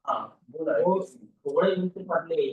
हां, बोला. हो, थोडे दिवस पडले.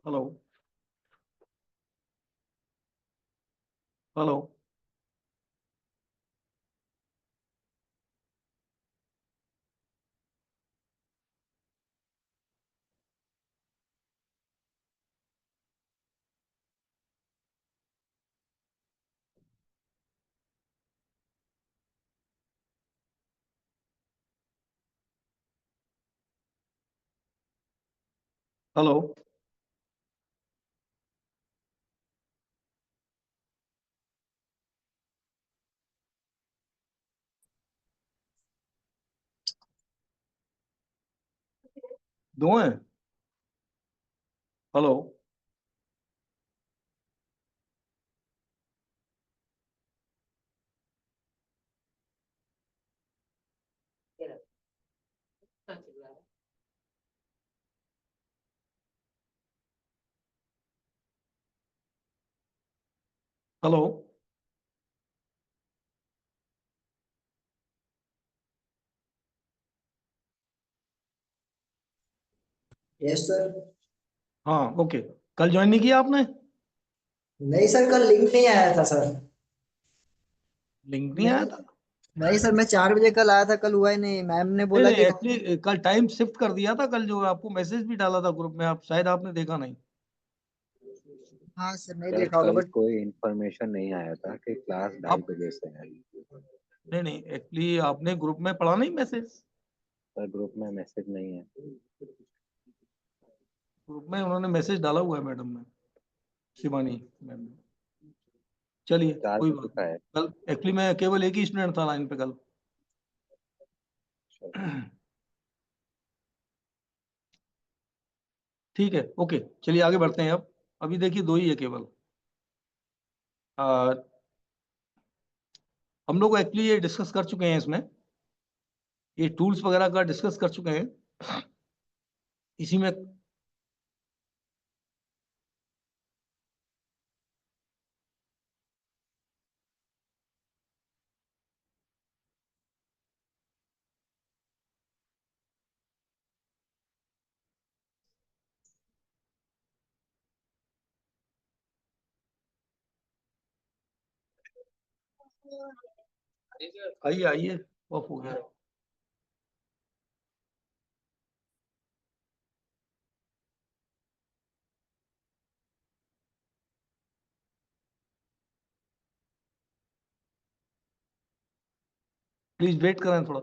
हेलो। हेलो। हेलो। दो हैं। हेलो। हेलो। Yes sir. हाँ, ओके। कल ज्वाइन नहीं किया आपने? नहीं सर, कल लिंक नहीं आया था सर। लिंक नहीं आया नहीं। था? नहीं सर, मैं 4 बजे कल आया था, कल हुआ ही नहीं। मैम ने नहीं बोला नहीं, कि एक्चुअली कल टाइम शिफ्ट कर दिया था। कल जो आपको मैसेज भी डाला था ग्रुप में, आप शायद आपने देखा नहीं। हाँ सर, नहीं सर देखा होगा कल बट। कोई इंफॉर्मेशन नहीं आया था कि क्लास ढाई आप बजे से है। नहीं नहीं, एक्चुअली आपने ग्रुप में पढ़ा नहीं मैसेज? सर ग्रुप में मैसेज नहीं है। ग्रुप में उन्होंने मैसेज डाला हुआ है मैडम ने, शिवानी मैम ने। चलिए, चार कोई बजे बात का नहीं। है। कल एक्चुअली मैं केवल एक ही स्टूडेंट था लाइन पे कल। ठीक है, ओके। चलिए आगे बढ़ते हैं अब। अभी देखिए, दो ही है केवल। आ, हम लोग एक्चुअली ये डिस्कस कर चुके हैं इसमें, ये टूल्स वगैरह का डिस्कस कर चुके हैं इसी में। आइए आइए, ऑफ हो गया। प्लीज वेट करें थोड़ा।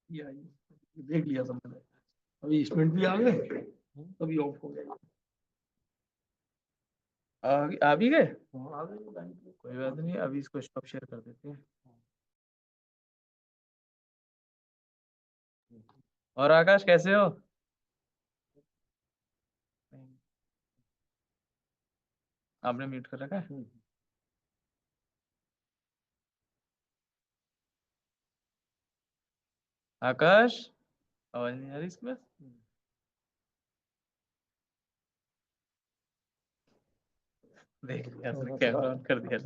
ये आइए, देख लिया सब मैंने। अभी स्टूडेंट भी आ गए, तभी ऑफ हो गया। आ भी गए? हाँ, आ गए बैंक में। कोई बात नहीं, अभी इसको स्टॉप शेयर कर देते हैं। और आकाश कैसे हो? आपने म्यूट कर रखा है? आकाश, आवाज नहीं आ रही इसके पास? देख लिया उसने, कैमरा ऑन कर दिया।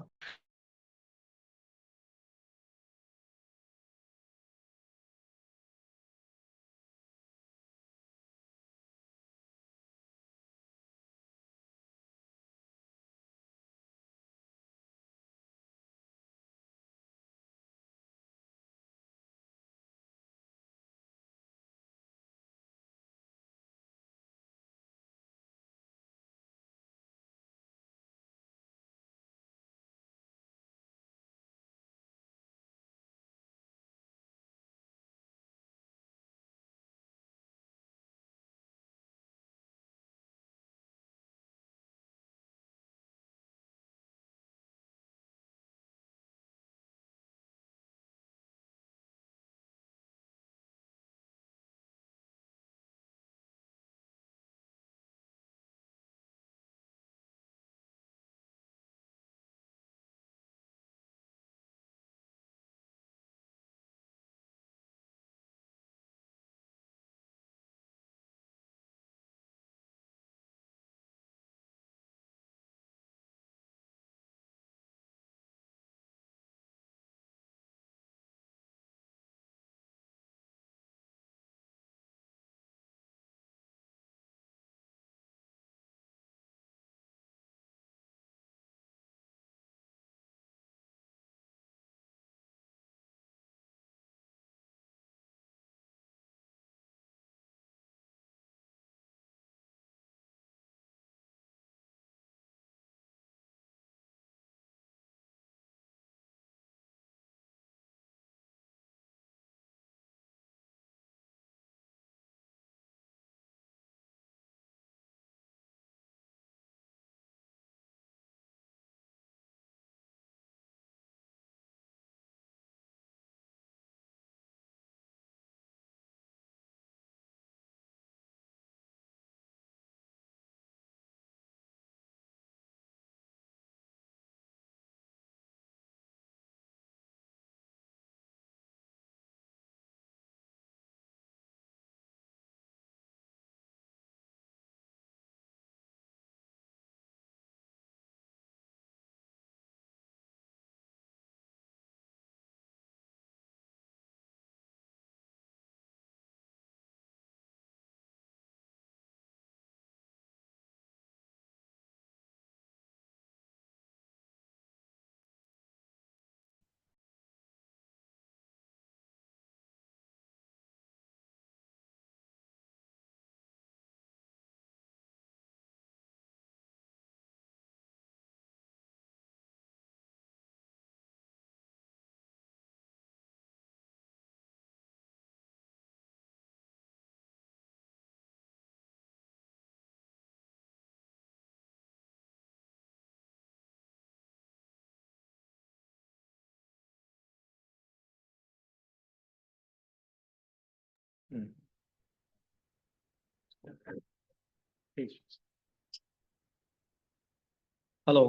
Hello.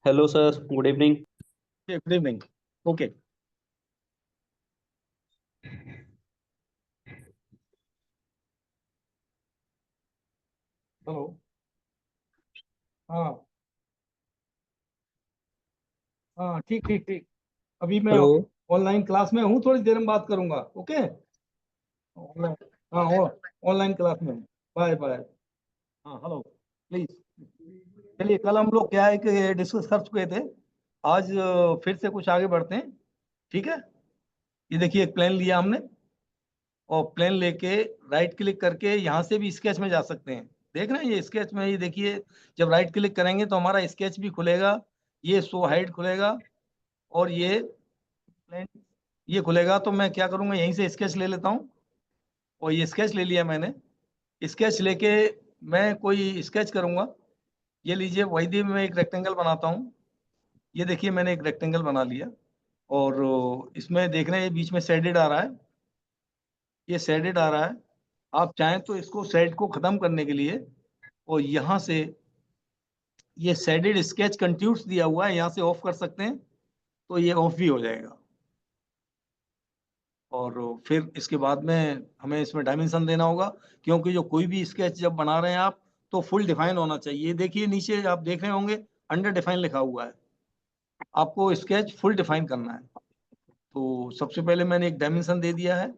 Hello sir, good evening. Good evening. Okay. Hello. हाँ। हाँ ठीक ठीक ठीक। अभी मैं हेलो। ऑनलाइन क्लास में हूँ, थोड़ी देर में बात करूंगा। ओके। ऑनलाइन, हाँ ऑनलाइन क्लास में हूँ। Bye bye. हाँ हेलो प्लीज। चलिए, कल हम लोग क्या है कि डिस्कस कर चुके थे। आज फिर से कुछ आगे बढ़ते हैं। ठीक है। ये देखिए, एक प्लेन लिया हमने, और प्लेन लेके राइट क्लिक करके यहाँ से भी स्केच में जा सकते हैं। देख रहे हैं ये स्केच में, ये देखिए, जब राइट क्लिक करेंगे तो हमारा स्केच भी खुलेगा, ये शो हाइड खुलेगा, और ये प्लेन ये खुलेगा। तो मैं क्या करूँगा, यहीं से स्केच ले लेता हूँ, और ये स्केच ले लिया मैंने। स्केच लेके मैं कोई स्केच करूँगा। ये लीजिए, वही मैं एक रेक्टेंगल बनाता हूँ। ये देखिए, मैंने एक रेक्टेंगल बना लिया, और इसमें देख रहे हैं ये बीच में शेडेड आ रहा है, ये शेडेड आ रहा है। आप चाहें तो इसको शेड को खत्म करने के लिए, और यहाँ से ये शेडेड स्केच कंट्यूट्स दिया हुआ है, यहाँ से ऑफ कर सकते हैं, तो ये ऑफ भी हो जाएगा। और फिर इसके बाद में हमें इसमें डायमेंशन देना होगा, क्योंकि जो कोई भी स्केच जब बना रहे हैं आप, तो फुल डिफाइन होना चाहिए। देखिए नीचे आप देख रहे होंगे अंडर डिफाइन लिखा हुआ है, आपको स्केच फुल डिफाइन करना है। तो सबसे पहले मैंने एक डायमेंशन दे दिया है,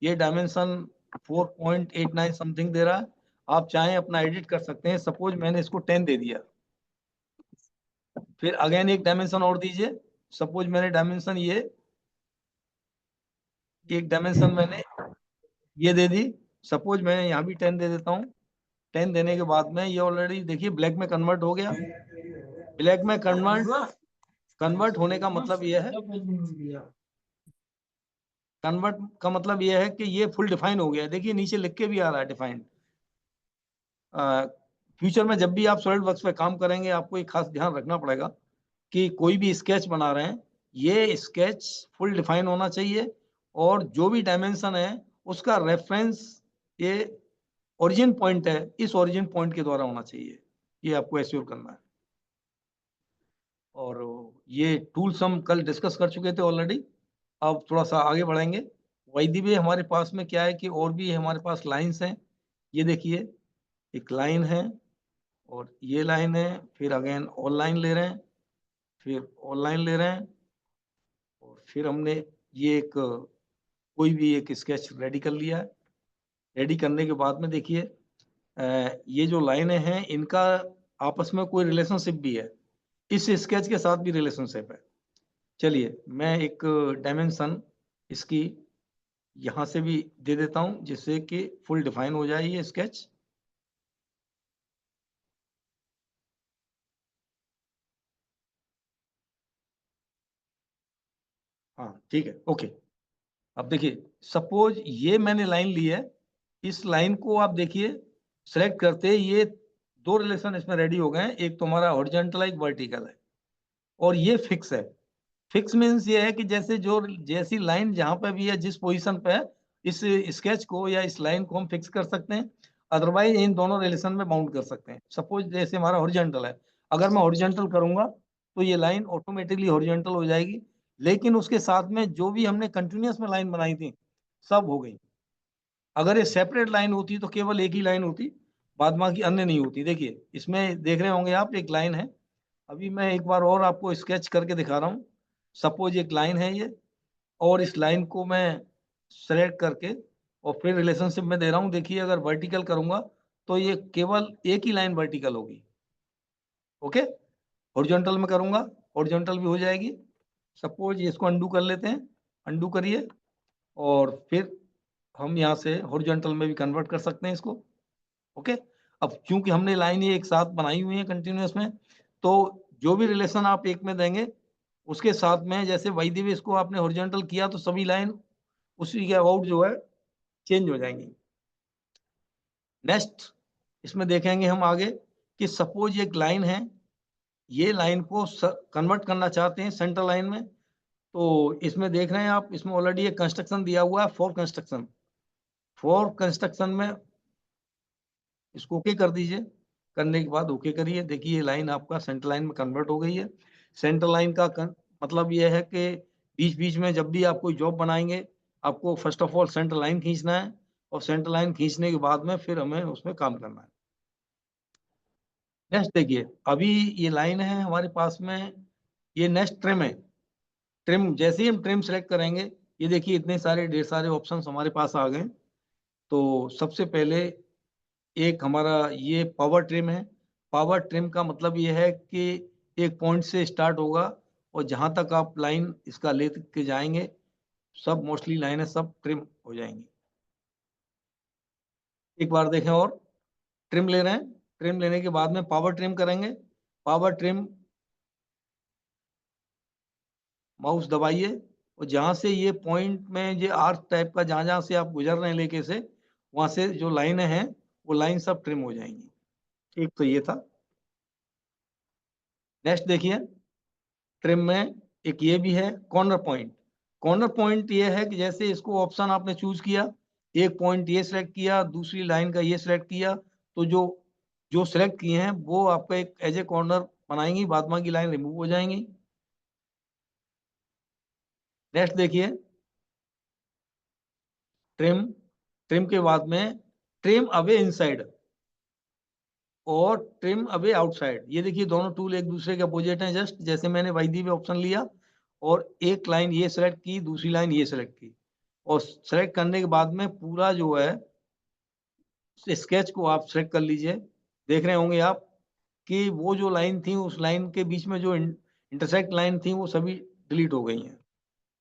ये डायमेंशन 4.89 समथिंग दे रहा है। आप चाहें अपना एडिट कर सकते हैं, सपोज मैंने इसको 10 दे दिया। फिर अगेन एक डायमेंशन और दीजिए, सपोज मैंने डायमेंशन ये एक डायमेंशन मैंने ये दे दी, सपोज मैं यहाँ भी 10 दे देता हूँ। 10 देने के बाद में ये ऑलरेडी देखिए ब्लैक में कन्वर्ट हो गया। ब्लैक में कन्वर्ट होने का मतलब ये है, कन्वर्ट का मतलब ये है कि ये फुल डिफाइन हो गया। देखिए नीचे लिख के भी आ रहा है डिफाइंड। फ्यूचर में जब भी आप सॉलिड वर्क्स पे काम करेंगे, आपको एक खास ध्यान रखना पड़ेगा कि कोई भी स्केच बना रहे हैं, ये स्केच फुल डिफाइन होना चाहिए, और जो भी डायमेंशन है उसका रेफरेंस ये ओरिजिन पॉइंट है, इस ओरिजिन पॉइंट के द्वारा होना चाहिए। ये आपको एश्योर करना है। और ये टूल्स हम कल डिस्कस कर चुके थे ऑलरेडी। अब थोड़ा सा आगे बढ़ेंगे। वैदी में हमारे पास में क्या है कि और भी हमारे पास लाइंस हैं। ये देखिए, एक लाइन है, और ये लाइन है, फिर अगेन ऑल लाइन ले रहे हैं, फिर ऑल लाइन ले रहे हैं, और फिर हमने ये एक कोई भी एक स्केच रेडी कर लिया है। रेडी करने के बाद में देखिए, ये जो लाइनें हैं इनका आपस में कोई रिलेशनशिप भी है, इस स्केच के साथ भी रिलेशनशिप है। चलिए, मैं एक डायमेंशन इसकी यहाँ से भी दे देता हूँ, जिससे कि फुल डिफाइन हो जाए ये स्केच। हाँ ठीक है, ओके। अब देखिए, सपोज ये मैंने लाइन ली है, इस लाइन को आप देखिए सेलेक्ट करते ये दो रिलेशन इसमें रेडी हो गए हैं, एक तुम्हारा हॉरिजॉन्टल है, एक वर्टिकल है, और ये फिक्स है। फिक्स मीन्स ये है कि जैसी लाइन जहां पे भी है, जिस पोजीशन पे है, इस स्केच को या इस लाइन को हम फिक्स कर सकते हैं। अदरवाइज इन दोनों रिलेशन में बाउंड कर सकते हैं। सपोज जैसे हमारा हॉरिजॉन्टल है, अगर मैं हॉरिजॉन्टल करूंगा तो ये लाइन ऑटोमेटिकली हॉरिजॉन्टल हो जाएगी, लेकिन उसके साथ में जो भी हमने कंटिन्यूअस में लाइन बनाई थी सब हो गई। अगर ये सेपरेट लाइन होती तो केवल एक ही लाइन होती, बाद बाकी अन्य नहीं होती। देखिए इसमें देख रहे होंगे आप, एक लाइन है। अभी मैं एक बार और आपको स्केच करके दिखा रहा हूँ। सपोज एक लाइन है ये, और इस लाइन को मैं सेलेक्ट करके और फिर रिलेशनशिप में दे रहा हूँ। देखिए, अगर वर्टिकल करूंगा तो ये केवल एक ही लाइन वर्टिकल होगी। ओके। हॉरिजॉन्टल में करूंगा, हॉरिजॉन्टल भी हो जाएगी। सपोज इसको अंडू कर लेते हैं, अंडू करिए, और फिर हम यहाँ से हॉरिजॉन्टल में भी कन्वर्ट कर सकते हैं इसको। ओके। अब चूंकि हमने लाइन ये एक साथ बनाई हुई है कंटिन्यूअस में, तो जो भी रिलेशन आप एक में देंगे उसके साथ में, जैसे वही दिव्य इसको आपने हॉरिजॉन्टल किया तो सभी लाइन उसी के अबाउट जो है चेंज हो जाएंगी। नेक्स्ट इसमें देखेंगे हम आगे कि सपोज एक लाइन है, ये लाइन को कन्वर्ट करना चाहते हैं सेंटर लाइन में। तो इसमें देख रहे हैं आप, इसमें ऑलरेडी एक कंस्ट्रक्शन दिया हुआ है, फॉर कंस्ट्रक्शन। फॉर कंस्ट्रक्शन में इसको ओके कर दीजिए। करने के बाद ओके करिए। देखिए ये लाइन आपका सेंटर लाइन में कन्वर्ट हो गई है। सेंटर लाइन का मतलब ये है कि बीच बीच में जब भी आप कोई जॉब बनाएंगे, आपको first of all centre line खींचना है, और सेंटर लाइन खींचने के बाद में फिर हमें उसमें काम करना है। नेक्स्ट देखिए, अभी ये लाइन है हमारे पास में, ये नेक्स्ट ट्रिम है। ट्रिम जैसे ही हम ट्रिम सेलेक्ट करेंगे, ये देखिए इतने सारे ढेर सारे ऑप्शंस हमारे पास आ गए। तो सबसे पहले एक हमारा ये पावर ट्रिम है। पावर ट्रिम का मतलब ये है कि एक पॉइंट से स्टार्ट होगा और जहां तक आप लाइन इसका ले के जाएंगे, सब मोस्टली लाइनें सब ट्रिम हो जाएंगी। एक बार देखें और ट्रिम ले रहे हैं। ट्रिम लेने के बाद में पावर ट्रिम करेंगे। पावर ट्रिम, माउस दबाइए और जहां से ये पॉइंट में ये आर्क टाइप का जहां जहां से आप गुजर रहे हैं लेके से, वहां से जो लाइनें हैं वो लाइन सब ट्रिम हो जाएंगी। एक तो ये था। नेक्स्ट देखिए, ट्रिम में एक ये भी है कॉर्नर पॉइंट। कॉर्नर पॉइंट ये है कि जैसे इसको ऑप्शन आपने चूज किया, एक पॉइंट ये सिलेक्ट किया, दूसरी लाइन का ये सिलेक्ट किया, तो जो जो सिलेक्ट किए हैं वो आपका एक एज ए कॉर्नर बनाएंगी, बाद बाकी लाइन रिमूव हो जाएंगी। नेक्स्ट देखिए, ट्रिम। ट्रिम के बाद में ट्रिम अवे इनसाइड और ट्रिम अवे आउटसाइड। ये देखिए दोनों टूल एक दूसरे के अपोजिट हैं। जस्ट जैसे मैंने वाईदी पे ऑप्शन लिया और एक लाइन ये सेलेक्ट की, दूसरी लाइन ये सेलेक्ट की, और सेलेक्ट करने के बाद में पूरा जो है स्केच को आप सेलेक्ट कर लीजिए। देख रहे होंगे आप कि वो जो लाइन थी, उस लाइन के बीच में जो इंटरसेक्ट लाइन थी वो सभी डिलीट हो गई हैं।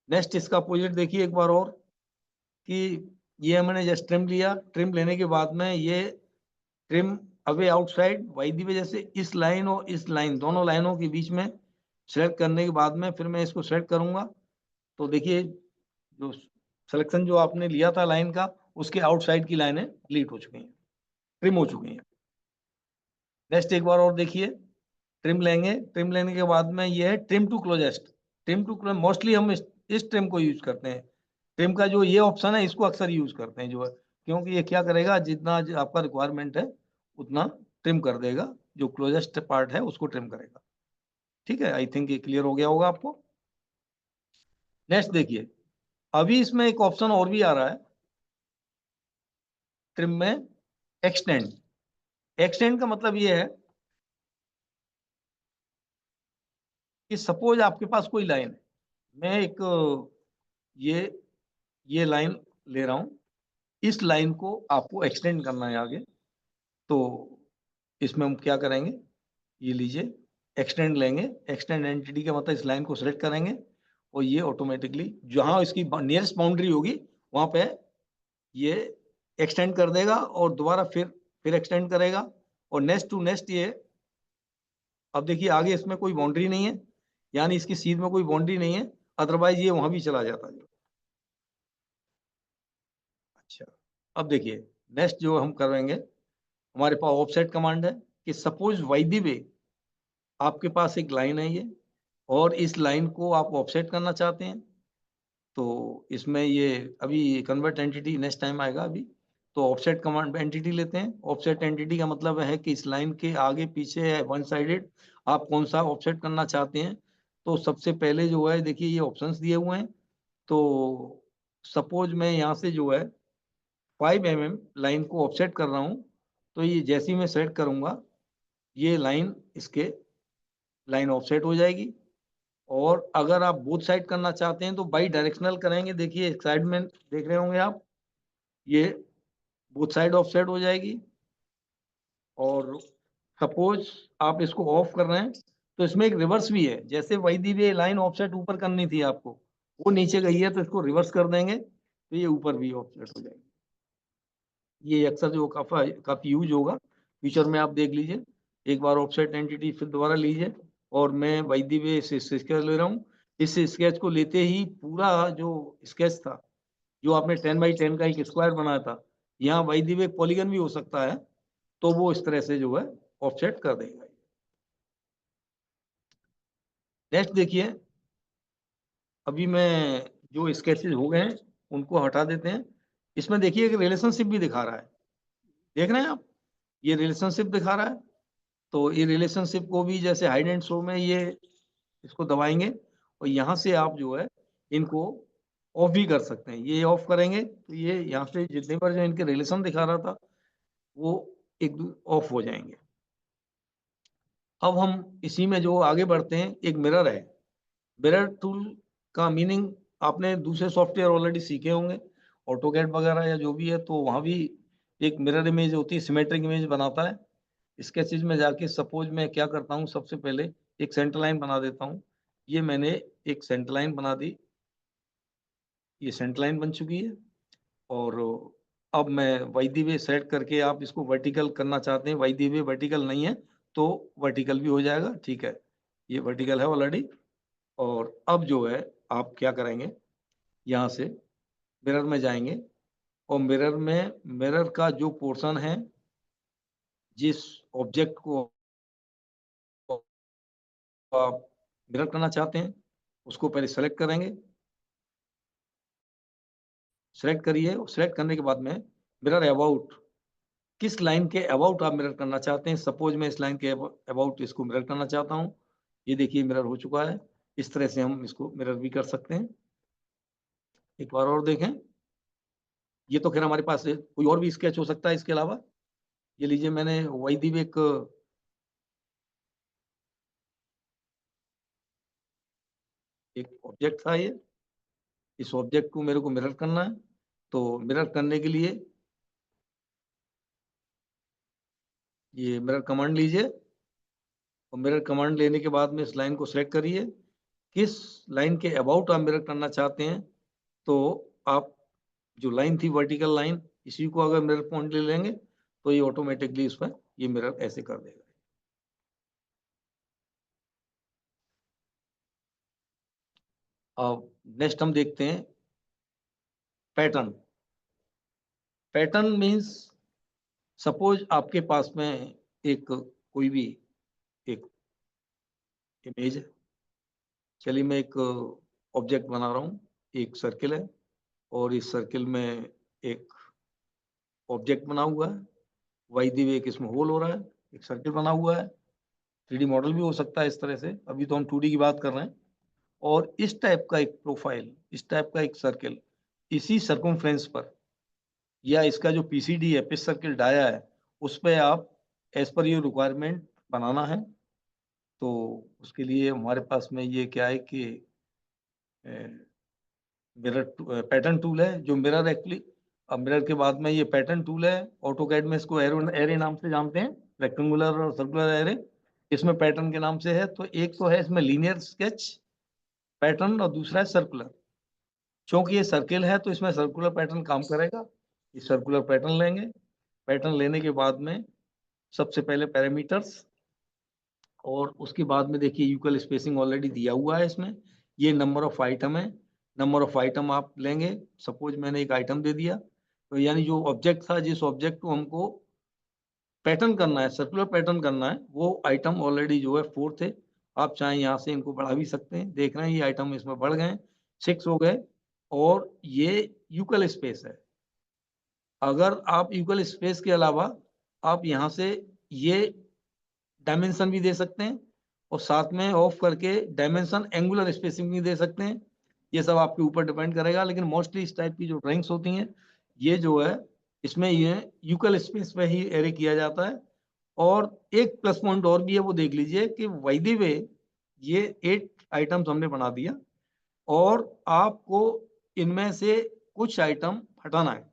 नेक्स्ट इसका अपोजिट देखिए एक बार और, कि ये मैंने जस्ट ट्रिम लिया। ट्रिम लेने के बाद में ये ट्रिम अवे आउटसाइड वाईदी पे, जैसे इस लाइन और इस लाइन दोनों लाइनों के बीच में सेलेक्ट करने के बाद में फिर मैं इसको सेलेक्ट करूंगा, तो देखिए जो सिलेक्शन जो आपने लिया था लाइन का, उसके आउटसाइड की लाइनें डिलीट हो चुकी हैं, ट्रिम हो चुकी हैं। नेक्स्ट एक बार और देखिए, ट्रिम लेंगे। ट्रिम लेने के बाद में ये है trim to closest. Trim to close mostly हम इस ट्रिम को यूज करते हैं। ट्रिम का जो ये ऑप्शन है इसको अक्सर यूज करते हैं जो है, क्योंकि ये क्या करेगा, जितना आपका रिक्वायरमेंट है उतना ट्रिम कर देगा, जो क्लोजेस्ट पार्ट है उसको ट्रिम करेगा। ठीक है, आई थिंक ये क्लियर हो गया होगा आपको। नेक्स्ट देखिए, अभी इसमें एक ऑप्शन और भी आ रहा है ट्रिम में, एक्सटेंड। एक्सटेंड का मतलब ये है कि सपोज आपके पास कोई लाइन है, मैं एक ये लाइन ले रहा हूं, इस लाइन को आपको एक्सटेंड करना है आगे। तो इसमें हम क्या करेंगे, ये लीजिए एक्सटेंड लेंगे। एक्सटेंड एंटिटी का मतलब इस लाइन को सिलेक्ट करेंगे और ये ऑटोमेटिकली जहां इसकी नियरेस्ट बाउंड्री होगी वहां पे ये एक्सटेंड कर देगा और दोबारा फिर एक्सटेंड करेगा और नेक्स्ट टू नेक्स्ट ये। अब देखिए आगे इसमें कोई बाउंड्री नहीं है, यानी इसकी सीध में कोई बाउंड्री नहीं है, अदरवाइज ये वहां भी चला जाता है। अच्छा, अब देखिए नेक्स्ट जो हम करेंगे, हमारे पास ऑफसेट कमांड है कि सपोज वाईदी वे आपके पास एक लाइन है ये, और इस लाइन को आप ऑफसेट करना चाहते हैं। तो इसमें ये अभी कन्वर्ट एंटिटी नेक्स्ट टाइम आएगा। अभी तो ऑफसेट कमांड एंटिटी लेते हैं। ऑफसेट एंटिटी का मतलब है कि इस लाइन के आगे पीछे वन साइडेड आप कौन सा ऑफसेट करना चाहते हैं। तो सबसे पहले जो है देखिए ये ऑप्शंस दिए हुए हैं। तो सपोज मैं यहाँ से जो है 5 mm लाइन को ऑफसेट कर रहा हूँ, तो ये जैसे ही मैं सेट करूँगा ये लाइन इसके लाइन ऑफसेट हो जाएगी। और अगर आप बोथ साइड करना चाहते हैं तो बाई डायरेक्शनल करेंगे। देखिए एक साइड में देख रहे होंगे आप, ये बोथ साइड ऑफसेट हो जाएगी। और सपोज आप इसको ऑफ कर रहे हैं तो इसमें एक रिवर्स भी है, जैसे वही दी हुई लाइन ऑफसेट ऊपर करनी थी आपको, वो नीचे गई है तो इसको रिवर्स कर देंगे तो ये ऊपर भी ऑफसेट हो जाएगी। ये अक्सर जो काफी यूज होगा फ्यूचर में, आप देख लीजिए। एक बार ऑफसेट एंटिटी फिर दोबारा लीजिए और मैं बाय द वे इस स्केच ले रहा हूँ। इस स्केच को लेते ही पूरा जो स्केच था, जो आपने 10 बाई 10 का एक स्क्वायर बनाया था, यहाँ बाय द वे पॉलीगन भी हो सकता है, तो वो इस तरह से जो है ऑफसेट कर देगा। नेक्स्ट देखिए, अभी मैं जो स्केचेस हो गए हैं उनको हटा देते हैं। इसमें देखिए एक रिलेशनशिप भी दिखा रहा है, देख रहे हैं आप, ये रिलेशनशिप दिखा रहा है। तो ये रिलेशनशिप को भी जैसे हाइड एंड शो में ये इसको दबाएंगे और यहाँ से आप जो है इनको ऑफ भी कर सकते हैं। ये ऑफ करेंगे तो ये यहाँ से जितने बार जो इनके रिलेशन दिखा रहा था वो एक ऑफ हो जाएंगे। अब हम इसी में जो आगे बढ़ते हैं, एक मिरर है। मिरर टूल का मीनिंग आपने दूसरे सॉफ्टवेयर ऑलरेडी सीखे होंगे, ऑटोकैड वगैरह या जो भी है, तो वहाँ भी एक मिरर इमेज होती है, सिमेट्रिक इमेज बनाता है। स्केचेस में जाके सपोज मैं क्या करता हूँ, सबसे पहले एक सेंटर लाइन बना देता हूँ। ये मैंने एक सेंटर लाइन बना दी, ये सेंटर लाइन बन चुकी है। और अब मैं वाई दी वे सेलेक्ट करके, आप इसको वर्टिकल करना चाहते हैं, वाई दी वे वर्टिकल नहीं है तो वर्टिकल भी हो जाएगा, ठीक है, ये वर्टिकल है ऑलरेडी। और अब जो है आप क्या करेंगे, यहाँ से मिरर में जाएंगे और मिरर में मिरर का जो पोर्शन है, जिस ऑब्जेक्ट को आप मिरर करना चाहते हैं उसको पहले सेलेक्ट करेंगे। सेलेक्ट करिए, सेलेक्ट करने के बाद में मिरर अबाउट, किस लाइन के अबाउट आप मिरर करना चाहते हैं। सपोज मैं इस लाइन के अबाउट इसको मिरर करना चाहता हूँ। ये देखिए मिरर हो चुका है। इस तरह से हम इसको मिरर भी कर सकते हैं। एक बार और देखें, ये तो खैर हमारे पास है, कोई और भी स्केच हो सकता है इसके अलावा। ये लीजिए, मैंने वाई दी वे एक ऑब्जेक्ट था ये, इस ऑब्जेक्ट को मेरे को मिरर करना है। तो मिरर करने के लिए ये मिरर कमांड लीजिए और मिरर कमांड लेने के बाद में इस लाइन को सिलेक्ट करिए। किस लाइन के अबाउट आप मिरर करना चाहते हैं, तो आप जो लाइन थी वर्टिकल लाइन, इसी को अगर मिरर पॉइंट ले लेंगे तो ये ऑटोमेटिकली इसमें ये मिरर ऐसे कर देगा। अब नेक्स्ट हम देखते हैं पैटर्न। पैटर्न मीन्स सपोज आपके पास में एक कोई भी एक इमेज है। चलिए मैं एक ऑब्जेक्ट बना रहा हूँ, एक सर्किल है और इस सर्किल में एक ऑब्जेक्ट बना हुआ है। वाई दी वे एक इसमें होल हो रहा है, एक सर्किल बना हुआ है। 3D मॉडल भी हो सकता है इस तरह से, अभी तो हम 2D की बात कर रहे हैं। और इस टाइप का एक प्रोफाइल, इस टाइप का एक सर्किल, इसी सर्कमफ्रेंस पर या इसका जो पीसीडी है, पिच सर्किल डाया है, उस पर आप एज पर ये रिक्वायरमेंट बनाना है। तो उसके लिए हमारे पास में ये क्या है कि मिरर पैटर्न टूल है, जो मिरर एक्चुअली, अब मिरर के बाद में ये पैटर्न टूल है। ऑटोकैड में इसको एरे नाम से जानते हैं, रेक्टेंगुलर और सर्कुलर एरे, इसमें पैटर्न के नाम से है। तो एक तो है इसमें लीनियर स्केच पैटर्न और दूसरा है सर्कुलर। क्योंकि ये सर्किल है तो इसमें सर्कुलर पैटर्न काम करेगा। ये सर्कुलर पैटर्न लेंगे। पैटर्न लेने के बाद में सबसे पहले पैरामीटर्स, और उसके बाद में देखिए यूकल स्पेसिंग ऑलरेडी दिया हुआ है इसमें। ये नंबर ऑफ आइटम है, नंबर ऑफ आइटम आप लेंगे। सपोज मैंने एक आइटम दे दिया, तो यानी जो ऑब्जेक्ट था, जिस ऑब्जेक्ट को हमको पैटर्न करना है, सर्कुलर पैटर्न करना है, वो आइटम ऑलरेडी जो है 4 थे। आप चाहे यहाँ से इनको बढ़ा भी सकते हैं। देख रहे हैं ये आइटम इसमें बढ़ गए, 6 हो गए। और ये यूकल स्पेस है। अगर आप यूकल स्पेस के अलावा आप यहाँ से ये डायमेंशन भी दे सकते हैं और साथ में ऑफ करके डायमेंशन एंगुलर स्पेसिंग भी दे सकते हैं। ये सब आपके ऊपर डिपेंड करेगा, लेकिन मोस्टली इस टाइप की जो ड्राइंग्स होती हैं, ये जो है इसमें ये यूकल स्पेस में ही एरे किया जाता है। और एक प्लस पॉइंट और भी है, वो देख लीजिए कि बाय द वे ये 8 आइटम्स हमने बना दिया और आपको इनमें से कुछ आइटम हटाना है।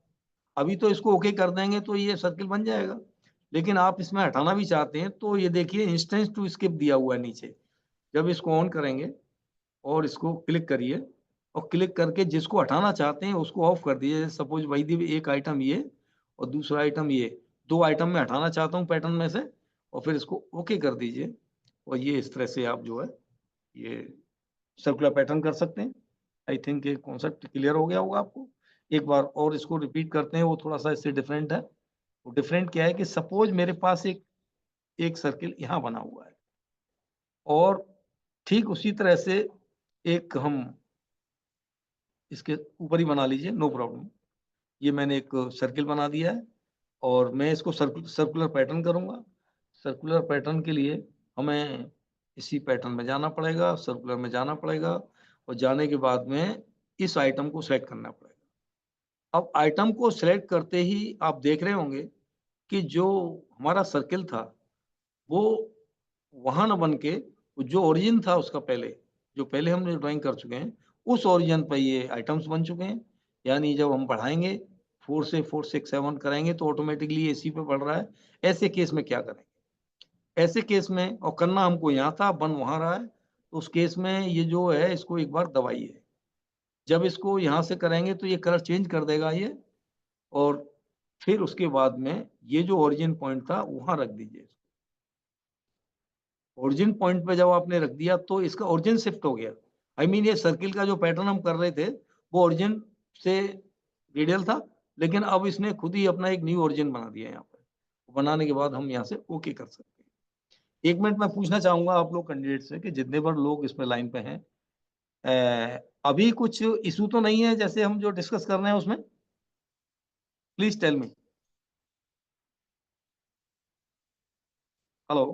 अभी तो इसको ओके कर देंगे तो ये सर्किल बन जाएगा, लेकिन आप इसमें हटाना भी चाहते हैं तो ये देखिए इंस्टेंस टू स्किप दिया हुआ है नीचे। जब इसको ऑन करेंगे और इसको क्लिक करिए और क्लिक करके जिसको हटाना चाहते हैं उसको ऑफ कर दीजिए। सपोज वही दी एक आइटम ये और दूसरा आइटम ये, 2 आइटम में हटाना चाहता हूँ पैटर्न में से, और फिर इसको ओके कर दीजिए। और ये इस तरह से आप जो है ये सर्कुलर पैटर्न कर सकते हैं। आई थिंक ये कॉन्सेप्ट क्लियर हो गया होगा आपको। एक बार और इसको रिपीट करते हैं, वो थोड़ा सा इससे डिफरेंट है। वो डिफरेंट क्या है कि सपोज मेरे पास एक सर्किल यहाँ बना हुआ है और ठीक उसी तरह से एक हम इसके ऊपर ही बना लीजिए, नो प्रॉब्लम। ये मैंने एक सर्किल बना दिया है और मैं इसको सर्कुलर पैटर्न करूँगा। सर्कुलर पैटर्न के लिए हमें इसी पैटर्न में जाना पड़ेगा, सर्कुलर में जाना पड़ेगा और जाने के बाद में इस आइटम को सेलेक्ट करना पड़ेगा। अब आइटम को सेलेक्ट करते ही आप देख रहे होंगे कि जो हमारा सर्किल था वो वहाँ न बन के जो ओरिजिन था उसका पहले, जो पहले हम जो ड्राइंग कर चुके हैं उस ओरिजिन पर ये आइटम्स बन चुके हैं। यानी जब हम बढ़ाएंगे 4 से 4 6 7 कराएंगे तो ऑटोमेटिकली इसी पे बढ़ रहा है। ऐसे केस में क्या करेंगे? ऐसे केस में, और करना हमको यहाँ था, बन वहाँ रहा है, तो उस केस में ये जो है इसको एक बार दबाइए। जब इसको यहाँ से करेंगे तो ये कलर चेंज कर देगा ये, और फिर उसके बाद में ये जो ओरिजिन पॉइंट था वहाँ रख दीजिए। ओरिजिन पॉइंट पे जब आपने रख दिया तो इसका ओरिजिन शिफ्ट हो गया। आई मीन ये सर्किल का जो पैटर्न हम कर रहे थे वो ओरिजिन से रेडियल था, लेकिन अब इसने खुद ही अपना एक न्यू ओरिजिन बना दिया यहाँ पे। बनाने के बाद हम यहाँ से ओके कर सकते हैं। 1 मिनट मैं पूछना चाहूंगा आप लोग कैंडिडेट से कि जितने बार लोग इसमें लाइन पे हैं, अभी कुछ इशू तो नहीं है जैसे हम जो डिस्कस कर रहे हैं उसमें? Please tell me. Hello,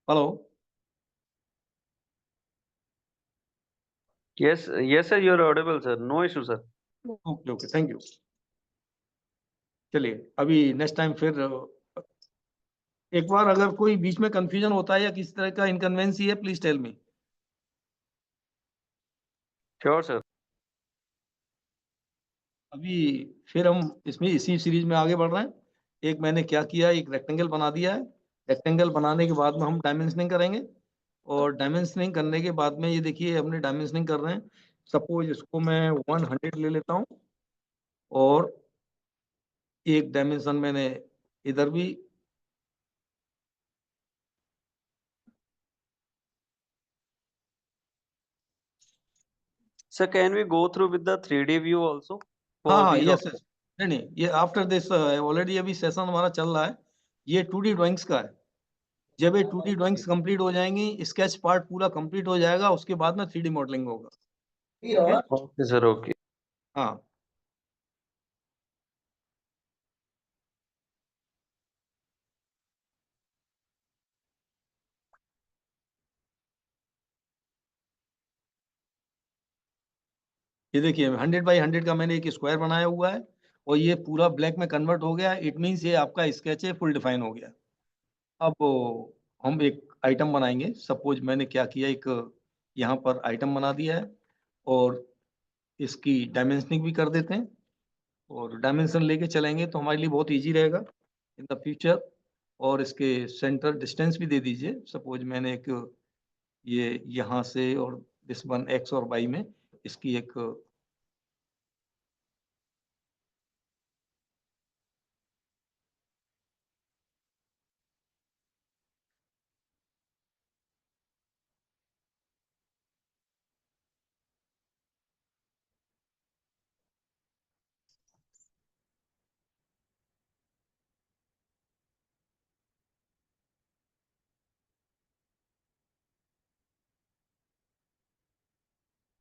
hello. Yes, yes, sir, you're audible, sir. No issue, sir. Okay okay, thank you. चलिए अभी नेक्स्ट टाइम फिर एक बार अगर कोई बीच में कंफ्यूजन होता है या किसी तरह का इनकन्वेंसी है, please tell me. Sure, sir. अभी फिर हम इसमें इसी सीरीज में आगे बढ़ रहे हैं। एक मैंने क्या किया, एक रेक्टेंगल बना दिया है। रेक्टेंगल बनाने के बाद में हम डायमेंशनिंग करेंगे, और डायमेंशनिंग करने के बाद में ये देखिए हमने डायमेंशनिंग कर रहे हैं। सपोज इसको मैं 100 ले लेता हूँ, और एक डायमेंशन मैंने इधर भी, Sir, can we go through with the 3D view also हाँ for हाँ, these? यस यस, नहीं नहीं, ये आफ्टर दिस ऑलरेडी अभी सेशन हमारा चल रहा है, ये 2D ड्राइंग्स का है। जब ये 2D ड्राइंग्स कंप्लीट हो जाएंगी, स्केच पार्ट पूरा कंप्लीट हो जाएगा, उसके बाद में 3D मॉडलिंग होगा। Okay, Okay, sir. Okay. हाँ। ये देखिए 100 बाई 100 का मैंने एक स्क्वायर बनाया हुआ है, और ये पूरा ब्लैक में कन्वर्ट हो गया। इट मीन्स ये आपका स्केच है फुल डिफाइन हो गया। अब हम एक आइटम बनाएंगे। सपोज मैंने क्या किया, एक यहाँ पर आइटम बना दिया है, और इसकी डायमेंशनिंग भी कर देते हैं, और डायमेंशन लेके चलेंगे तो हमारे लिए बहुत इजी रहेगा इन द फ्यूचर। और इसके सेंटर डिस्टेंस भी दे दीजिए। सपोज मैंने एक ये यहाँ से और दिस वन एक्स और वाई में इसकी एक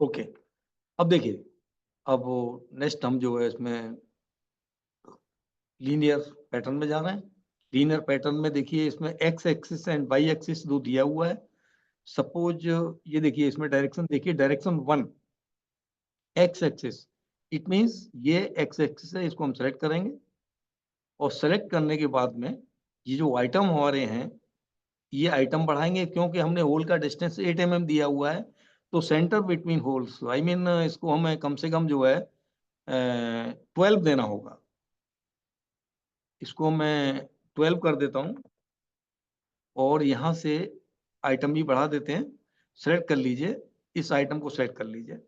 ओके। अब देखिए, अब नेक्स्ट हम जो है इसमें लीनियर पैटर्न में जा रहे हैं। लीनियर पैटर्न में देखिए इसमें x axis and y axis दो दिया हुआ है। सपोज ये देखिए इसमें डायरेक्शन देखिए, direction 1 x axis, it means ये एक्स एक्सिस है, इसको हम सेलेक्ट करेंगे, और सेलेक्ट करने के बाद में ये जो आइटम हमारे हैं ये आइटम बढ़ाएंगे, क्योंकि हमने होल का डिस्टेंस 8 mm दिया हुआ है। तो centre between holes, I mean इसको हमें कम से कम जो है 12 देना होगा। इसको मैं 12 कर देता हूँ, और यहाँ से आइटम भी बढ़ा देते हैं। सेलेक्ट कर लीजिए, इस आइटम को सेलेक्ट कर लीजिए।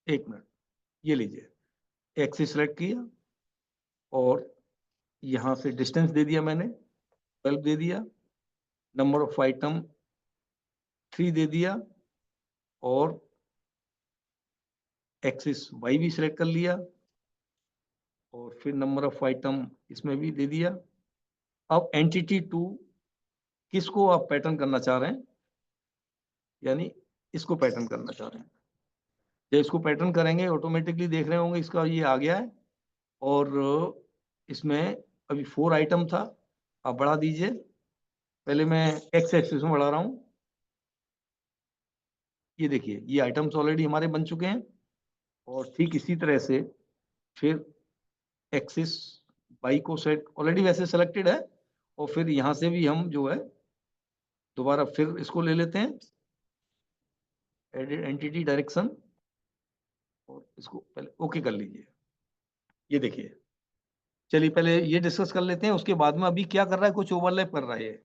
एक मिनट, ये लीजिए, एक्सिस सेलेक्ट किया, और यहाँ से डिस्टेंस दे दिया मैंने, 12 दे दिया, नंबर ऑफ आइटम 3 दे दिया, और एक्सिस वाई भी सिलेक्ट कर लिया, और फिर नंबर ऑफ आइटम इसमें भी दे दिया। अब एंटिटी 2 किसको आप पैटर्न करना चाह रहे हैं, यानी इसको पैटर्न करना चाह रहे हैं। जब इसको पैटर्न करेंगे ऑटोमेटिकली देख रहे होंगे इसका ये आ गया है, और इसमें अभी 4 आइटम था, आप बढ़ा दीजिए। पहले मैं एक्स एक्सिस में बढ़ा रहा हूँ, ये देखिए ये आइटम्स ऑलरेडी हमारे बन चुके हैं। और ठीक इसी तरह से फिर एक्सिस वाई को सेट ऑलरेडी वैसे सेलेक्टेड है, और फिर यहाँ से भी हम जो है दोबारा फिर इसको ले लेते हैं एडिट एंटिटी डायरेक्शन, और इसको पहले ओके कर लीजिए। ये देखिए, चलिए पहले ये डिस्कस कर लेते हैं, उसके बाद में अभी क्या कर रहा है, कुछ ओवरलैप कर रहा है, ये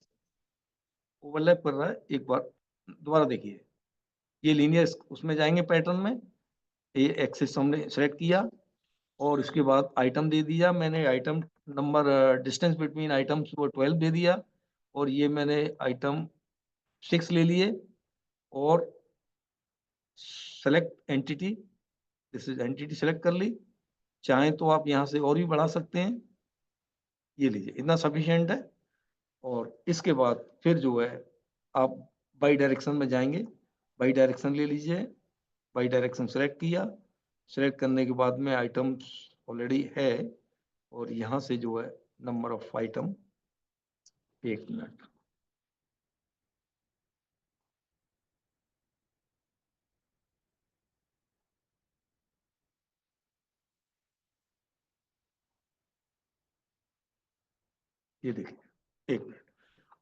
ओवरलैप कर रहा है। एक बार दोबारा देखिए, ये लीनियर उसमें जाएंगे पैटर्न में, ये एक्सिस हमने सेलेक्ट किया और उसके बाद आइटम दे दिया मैंने, item number distance between items वो 12 दे दिया, और ये मैंने आइटम 6 ले लिए, और select entity, this is entity select कर ली। चाहें तो आप यहाँ से और भी बढ़ा सकते हैं, ये लीजिए इतना सफिशिएंट है। और इसके बाद फिर जो है आप बाई डायरेक्शन में जाएंगे, बाई डायरेक्शन ले लीजिए, बाई डायरेक्शन सेलेक्ट किया, सेलेक्ट करने के बाद में आइटम्स ऑलरेडी है, और यहाँ से जो है नंबर ऑफ आइटम, एक मिनट, ये देखिए एक मिनट।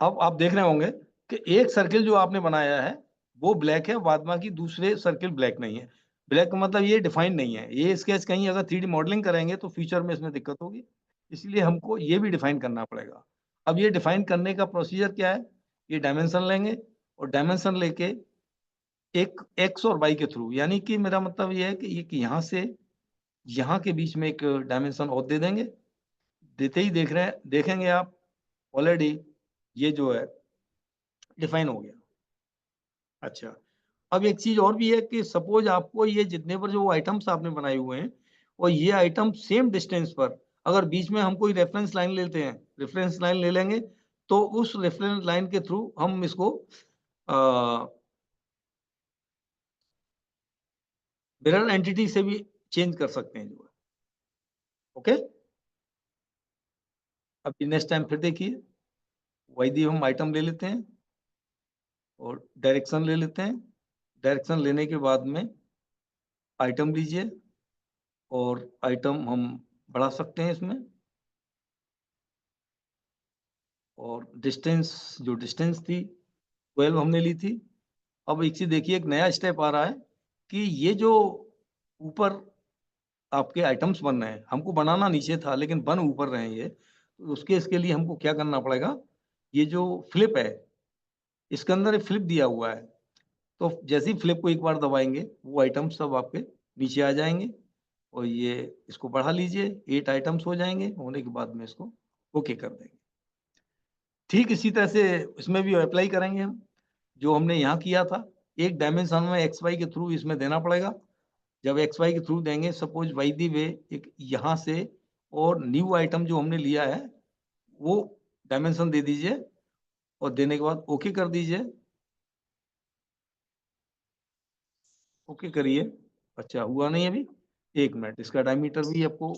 अब आप देख रहे होंगे कि एक सर्किल जो आपने बनाया है वो ब्लैक है, बाद बाकी दूसरे सर्किल ब्लैक नहीं है। ब्लैक का मतलब ये डिफाइन नहीं है, ये स्केच कहीं अगर 3D मॉडलिंग करेंगे तो फ्यूचर में इसमें दिक्कत होगी, इसलिए हमको ये भी डिफाइन करना पड़ेगा। अब ये डिफाइन करने का प्रोसीजर क्या है, ये डायमेंशन लेंगे, और डायमेंशन लेके एक एक्स और वाई के थ्रू, यानी कि मेरा मतलब ये है कि यहाँ से यहाँ के बीच में एक डायमेंशन और दे देंगे। देते ही देख रहे हैं, देखेंगे आप ऑलरेडी ये जो है डिफाइन हो गया। अच्छा, अब एक चीज और भी है कि सपोज आपको ये जितने पर जो आइटम्स आपने बनाए हुए हैं, और ये आइटम सेम डिस्टेंस पर, अगर बीच में हम कोई रेफरेंस लाइन लेते हैं, रेफरेंस लाइन ले लेंगे, तो उस रेफरेंस लाइन के थ्रू हम इसको मिरर एंटिटी से भी चेंज कर सकते हैं जो है। ओके, अब नेक्स्ट टाइम फिर देखिए, वही हम आइटम ले लेते हैं और डायरेक्शन ले लेते हैं, डायरेक्शन लेने के बाद में आइटम लीजिए, और आइटम हम बढ़ा सकते हैं इसमें, और डिस्टेंस, जो डिस्टेंस थी 12 हमने ली थी। अब एक चीज देखिए, एक नया स्टेप आ रहा है कि ये जो ऊपर आपके आइटम्स बन रहे हैं, हमको बनाना नीचे था लेकिन बन ऊपर रहे हैं ये, तो उसके इसके लिए हमको क्या करना पड़ेगा, ये जो फ्लिप है इसके अंदर एक फ्लिप दिया हुआ है, तो जैसे ही फ्लिप को एक बार दबाएंगे वो आइटम्स सब आपके नीचे आ जाएंगे, और ये इसको बढ़ा लीजिए, 8 आइटम्स हो जाएंगे, होने के बाद में इसको ओके कर देंगे। ठीक इसी तरह से इसमें भी अप्लाई करेंगे हम, जो हमने यहाँ किया था, एक डायमेंशन में एक्स वाई के थ्रू इसमें देना पड़ेगा। जब एक्स वाई के थ्रू देंगे, सपोज बाई दी वे एक यहाँ से, और न्यू आइटम जो हमने लिया है वो डायमेंशन दे दीजिए, और देने के बाद ओके कर दीजिए, ओके करिए। अच्छा हुआ नहीं अभी, एक मिनट, इसका डायमीटर भी आपको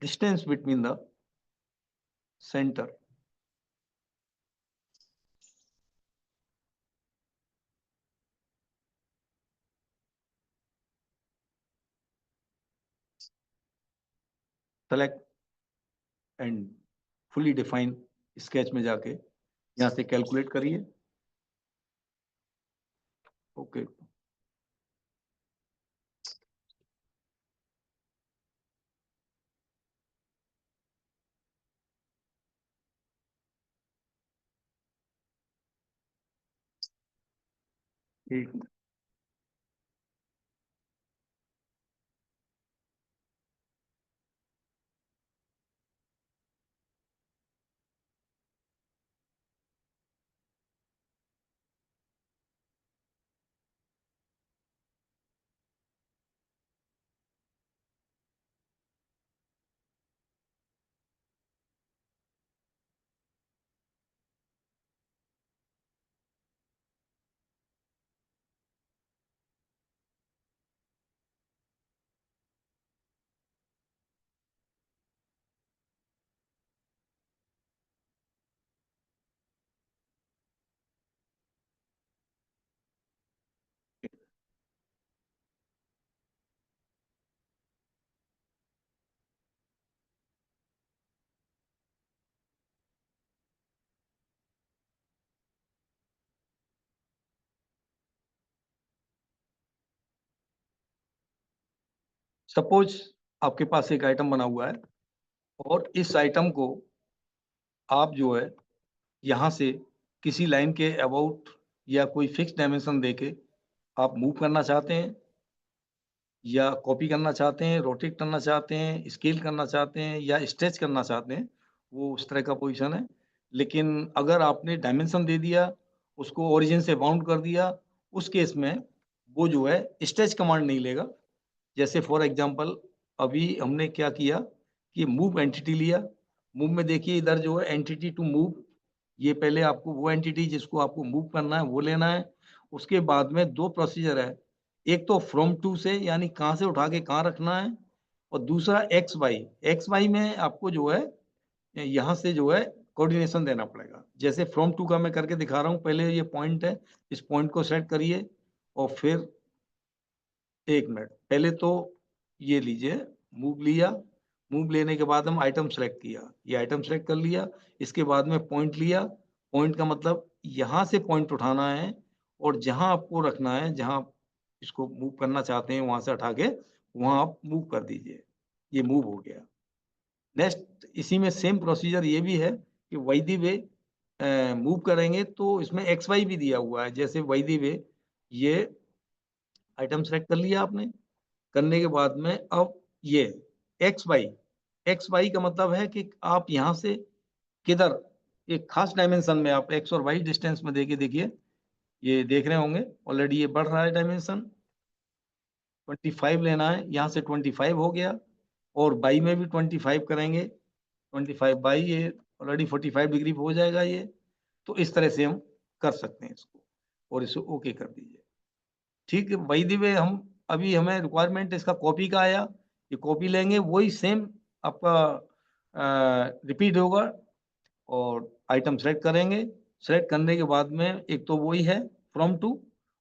distance between the centre, select and fully define, sketch में जाके यहाँ से कैलकुलेट करिए। ओके, एक सपोज आपके पास एक आइटम बना हुआ है और इस आइटम को आप जो है यहाँ से किसी लाइन के अबाउट या कोई फिक्स डायमेंशन देके आप मूव करना चाहते हैं या कॉपी करना चाहते हैं, रोटेट करना चाहते हैं, स्केल करना चाहते हैं या स्ट्रेच करना चाहते हैं, वो उस तरह का पोजीशन है। लेकिन अगर आपने डायमेंशन दे दिया, उसको ओरिजिन से बाउंड कर दिया, उस केस में वो जो है स्ट्रेच कमांड नहीं लेगा। जैसे फॉर एग्जांपल अभी हमने क्या किया कि मूव एंटिटी लिया। मूव में देखिए इधर जो है एंटिटी टू मूव, ये पहले आपको वो एंटिटी जिसको आपको मूव करना है वो लेना है। उसके बाद में 2 प्रोसीजर है, एक तो फ्रॉम टू से यानी कहाँ से उठा के कहाँ रखना है और दूसरा एक्स वाई। एक्स वाई में आपको जो है यहाँ से जो है कोऑर्डिनेशन देना पड़ेगा। जैसे फ्रॉम टू का मैं करके दिखा रहा हूँ, पहले ये पॉइंट है, इस पॉइंट को सेट करिए और फिर 1 मिनट पहले तो ये लीजिए मूव लिया, मूव लेने के बाद हम आइटम सेलेक्ट किया, ये आइटम सेलेक्ट कर लिया। इसके बाद में पॉइंट लिया, पॉइंट का मतलब यहाँ से पॉइंट उठाना है और जहाँ आपको रखना है, जहाँ आप इसको मूव करना चाहते हैं वहाँ से उठा के वहाँ आप मूव कर दीजिए, ये मूव हो गया। नेक्स्ट इसी में सेम प्रोसीजर ये भी है कि बाय द वे मूव करेंगे तो इसमें एक्स वाई भी दिया हुआ है। जैसे बाय द वे ये आइटम सेलेक्ट कर लिया आपने, करने के बाद में अब ये एक्स वाई का मतलब है कि आप यहाँ से किधर एक खास डायमेंशन में आप एक्स और वाई डिस्टेंस में देके देखिए, ये देख रहे होंगे ऑलरेडी ये बढ़ रहा है डायमेंशन। 25 लेना है, यहाँ से 25 हो गया और बाई में भी 25 करेंगे, 25 बाई ये ऑलरेडी 45 डिग्री हो जाएगा ये। तो इस तरह से हम कर सकते हैं इसको और इसे ओके कर दीजिए। ठीक है, बाय द वे हम अभी हमें रिक्वायरमेंट इसका कॉपी का आया, ये कॉपी लेंगे वही सेम आपका रिपीट होगा और आइटम सेलेक्ट करेंगे। सेलेक्ट करने के बाद में एक तो वही है फ्रॉम टू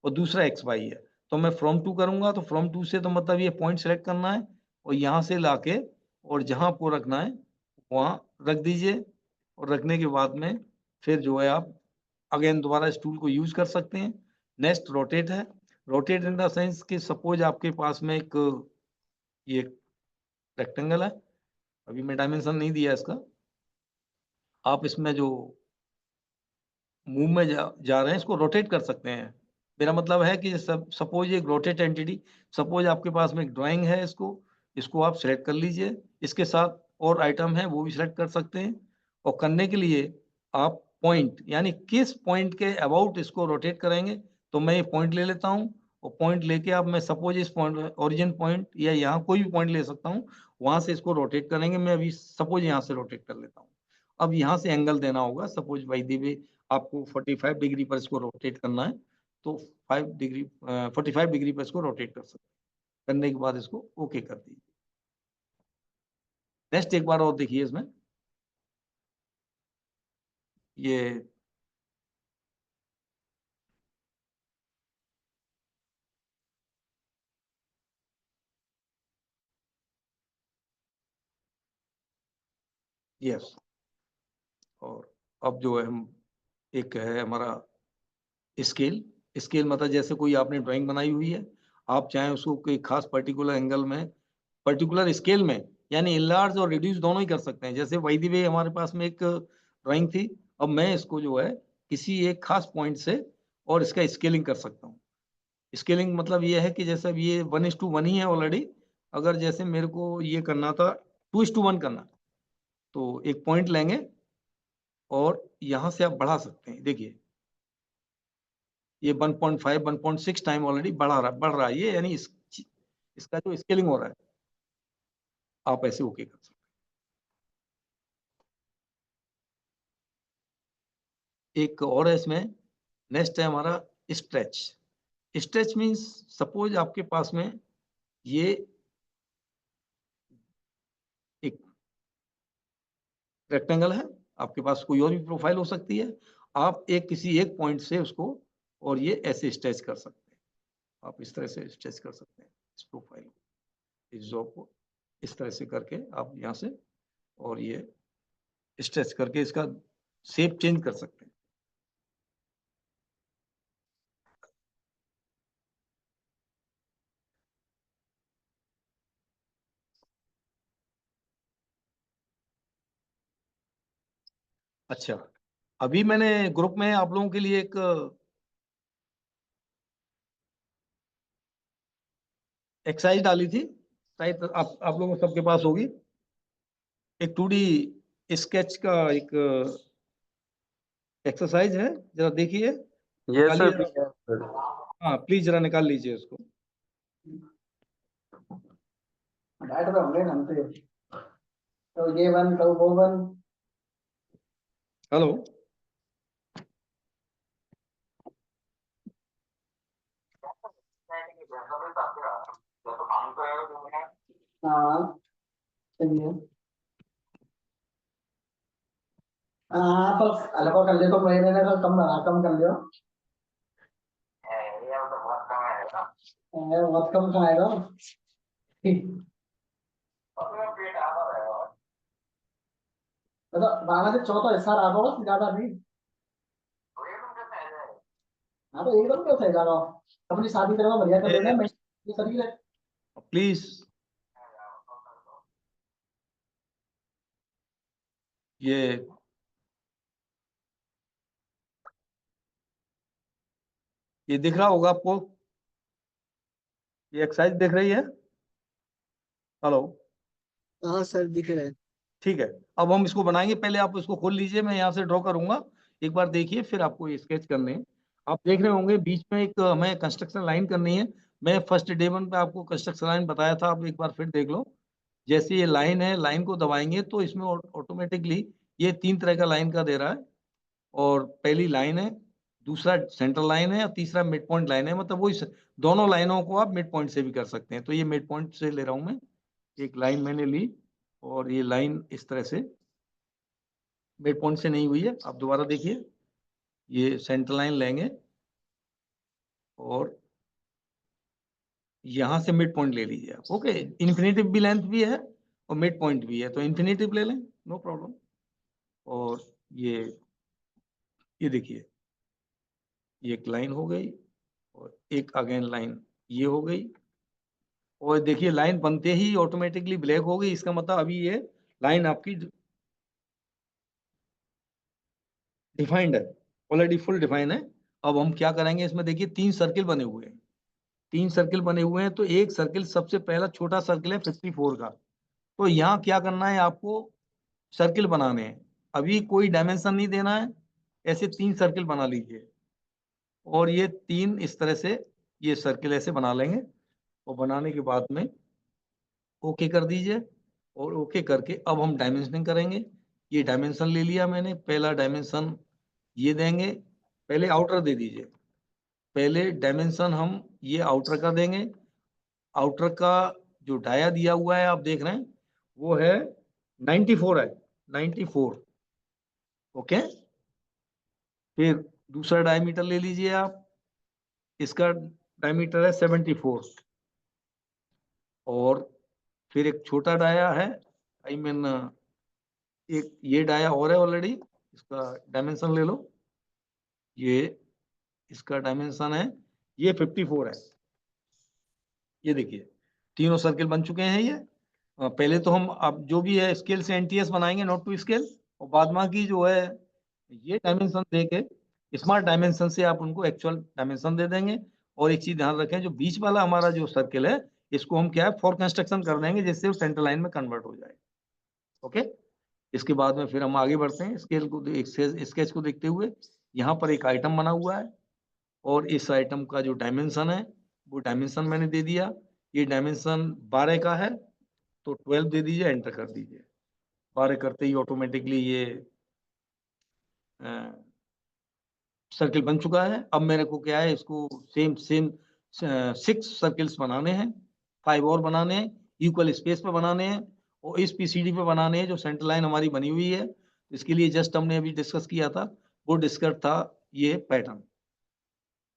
और दूसरा एक्स वाई है। तो मैं फ्रॉम टू करूंगा तो फ्रॉम टू से तो मतलब ये पॉइंट सेलेक्ट करना है और यहाँ से लाके और जहाँ आपको रखना है वहाँ रख दीजिए और रखने के बाद में फिर जो है आप अगेन दोबारा इस टूल को यूज कर सकते हैं। नेक्स्ट रोटेट है। रोटेट इन द सेंस कि सपोज आपके पास में एक ये रेक्टेंगल है, अभी मैं डायमेंशन नहीं दिया इसका, आप इसमें जो मूव में जा रहे हैं इसको रोटेट कर सकते हैं। मेरा मतलब है कि सपोज एक रोटेट एंटिटी, सपोज आपके पास में एक ड्राइंग है, इसको आप सेलेक्ट कर लीजिए, इसके साथ और आइटम है वो भी सिलेक्ट कर सकते हैं और करने के लिए आप पॉइंट यानी किस पॉइंट के अबाउट इसको रोटेट करेंगे। तो मैं ये पॉइंट ले लेता हूँ और पॉइंट लेके आप मैं सपोज इस पॉइंट ओरिजिन पॉइंट या यहाँ कोई भी पॉइंट ले सकता हूँ, वहां से इसको रोटेट करेंगे। मैं अभी सपोज यहाँ से रोटेट कर लेता हूँ। अब यहाँ से एंगल देना होगा, सपोज बाय द वे आपको 45 डिग्री पर इसको रोटेट करना है तो 45 डिग्री पर इसको रोटेट कर सकते हैं। करने के बाद इसको ओके कर दीजिए। नेक्स्ट एक बार और देखिए इसमें ये यस। और अब जो है हम एक है हमारा स्केल। स्केल मतलब जैसे कोई आपने ड्राइंग बनाई हुई है, आप चाहें उसको कोई खास पर्टिकुलर एंगल में पर्टिकुलर स्केल में यानी इनलार्ज और रिड्यूस दोनों ही कर सकते हैं। जैसे बाय द वे हमारे पास में एक ड्राइंग थी, अब मैं इसको जो है किसी एक खास पॉइंट से और इसका स्केलिंग कर सकता हूँ। स्केलिंग मतलब ये है कि जैसे अब ये 1:1 ही है ऑलरेडी, अगर जैसे मेरे को ये करना था 2:1 करना, तो एक पॉइंट लेंगे और यहाँ से आप बढ़ा सकते हैं। देखिए ये 1.5 1.6 टाइम ऑलरेडी बढ़ रहा है ये, यानी इसका जो स्केलिंग हो रहा है आप ऐसे ओके कर सकते हैं। एक और है इसमें, नेक्स्ट है हमारा स्ट्रेच। स्ट्रेच मीन्स सपोज आपके पास में ये एक रेक्टेंगल है, आपके पास कोई और भी प्रोफाइल हो सकती है, आप एक किसी एक पॉइंट से उसको और ये ऐसे स्ट्रेच कर सकते हैं। आप इस तरह से स्ट्रेच कर सकते हैं इस प्रोफाइल को, इस जॉब को इस तरह से करके आप यहाँ से और ये स्ट्रेच करके इसका शेप चेंज कर सकते हैं। अच्छा, अभी मैंने ग्रुप में आप लोगों के लिए एक एक्सरसाइज डाली थी, शायद आप लोगों सबके पास होगी। एक 2D स्केच का एक एक्सरसाइज है, जरा देखिए, Yes, निकालिए sir. जरा। हाँ प्लीज जरा निकाल लीजिए उसको। बैठ तो हमने घंटे तो ये बन तो वो बन। हेलो, हाँ चलिए। हाँ पर हल्का कर लियो तो महीने में कम बना कम कर लियो। बहुत कम खाएगा। मतलब 12 से 14 हिस्सा रहा होगा बस, ज्यादा नहीं। हाँ तो एकदम क्यों सही जाएगा। अपनी शादी करवा बढ़िया कर लेना मैं ये शरीर है। प्लीज ये दिख रहा होगा आपको, ये एक्सरसाइज दिख रही है। हेलो, हाँ सर दिख रहा है। ठीक है, अब हम इसको बनाएंगे। पहले आप इसको खोल लीजिए, मैं यहाँ से ड्रॉ करूंगा, एक बार देखिए, फिर आपको ये स्केच करने हैं। आप देख रहे होंगे बीच में एक हमें कंस्ट्रक्शन लाइन करनी है। मैं फर्स्ट डे 1 पे आपको कंस्ट्रक्शन लाइन बताया था, आप एक बार फिर देख लो। जैसे ये लाइन है, लाइन को दबाएंगे तो इसमें ऑटोमेटिकली ये 3 तरह का लाइन का दे रहा है। और पहली लाइन है, दूसरा सेंटर लाइन है और तीसरा मिड पॉइंट लाइन है। मतलब वो दोनों लाइनों को आप मिड पॉइंट से भी कर सकते हैं। तो ये मिड पॉइंट से ले रहा हूं मैं, एक लाइन मैंने ली और ये लाइन इस तरह से मिड पॉइंट से नहीं हुई है। आप दोबारा देखिए, ये सेंटर लाइन लेंगे और यहां से मिड पॉइंट ले लीजिए आप। ओके, इन्फिनेटिव भी लेंथ भी है और मिड पॉइंट भी है, तो इन्फिनेटिव ले लें, नो प्रॉब्लम। और ये देखिए, ये एक लाइन हो गई और एक अगेन लाइन ये हो गई। और देखिए लाइन बनते ही ऑटोमेटिकली ब्लैक हो गई, इसका मतलब अभी ये लाइन आपकी डिफाइंड है, ऑलरेडी फुल डिफाइन है। अब हम क्या करेंगे, इसमें देखिए 3 सर्किल बने हुए हैं। 3 सर्किल बने हुए हैं, तो एक सर्किल सबसे पहला छोटा सर्किल है 54 का। तो यहाँ क्या करना है आपको, सर्किल बनाने हैं। अभी कोई डायमेंशन नहीं देना है, ऐसे 3 सर्किल बना लीजिए। और ये 3 इस तरह से ये सर्किल ऐसे बना लेंगे। और बनाने के बाद में ओके कर दीजिए। और ओके करके अब हम डायमेंशनिंग करेंगे। ये डायमेंशन ले लिया मैंने, पहला डायमेंशन ये देंगे। पहले आउटर दे दीजिए, पहले डायमेंशन हम ये आउटर का देंगे। आउटर का जो डाया दिया हुआ है आप देख रहे हैं, वो है 94 है, 94। ओके, फिर दूसरा डायमीटर ले लीजिए आप, इसका डायमीटर है 74। और फिर एक छोटा डाया है, आई मीन एक ये डाया और है ऑलरेडी, इसका डायमेंशन ले लो। ये इसका डायमेंशन है, ये 54 है। ये देखिए तीनों सर्किल बन चुके हैं ये। पहले तो हम अब जो भी है स्केल से एनटीएस बनाएंगे, नोट टू स्केल। और बाद में की जो है ये डायमेंशन दे के स्मार्ट डायमेंशन से आप उनको एक्चुअल डायमेंशन दे देंगे। और एक चीज ध्यान रखें, जो बीच वाला हमारा जो सर्किल है, इसको हम क्या है फॉर कंस्ट्रक्शन कर देंगे, जिससे वो सेंटर लाइन में कन्वर्ट हो जाए। ओके, इसके बाद में फिर हम आगे बढ़ते हैं स्केल को स्केच को देखते हुए। यहाँ पर एक आइटम बना हुआ है और इस आइटम का जो डायमेंशन है वो डायमेंशन मैंने दे दिया। ये डायमेंशन 12 का है, तो 12 दे दीजिए, एंटर कर दीजिए। 12 करते ही ऑटोमेटिकली ये सर्किल बन चुका है। अब मेरे को क्या है, इसको सेम सेम 6 सर्किल्स बनाने हैं, 5 और बनाने हैं, इक्वल स्पेस पे बनाने हैं और इस पीसीडी पे बनाने हैं जो सेंटर लाइन हमारी बनी हुई है। इसके लिए जस्ट हमने अभी डिस्कस किया था, वो डिस्कस था ये पैटर्न।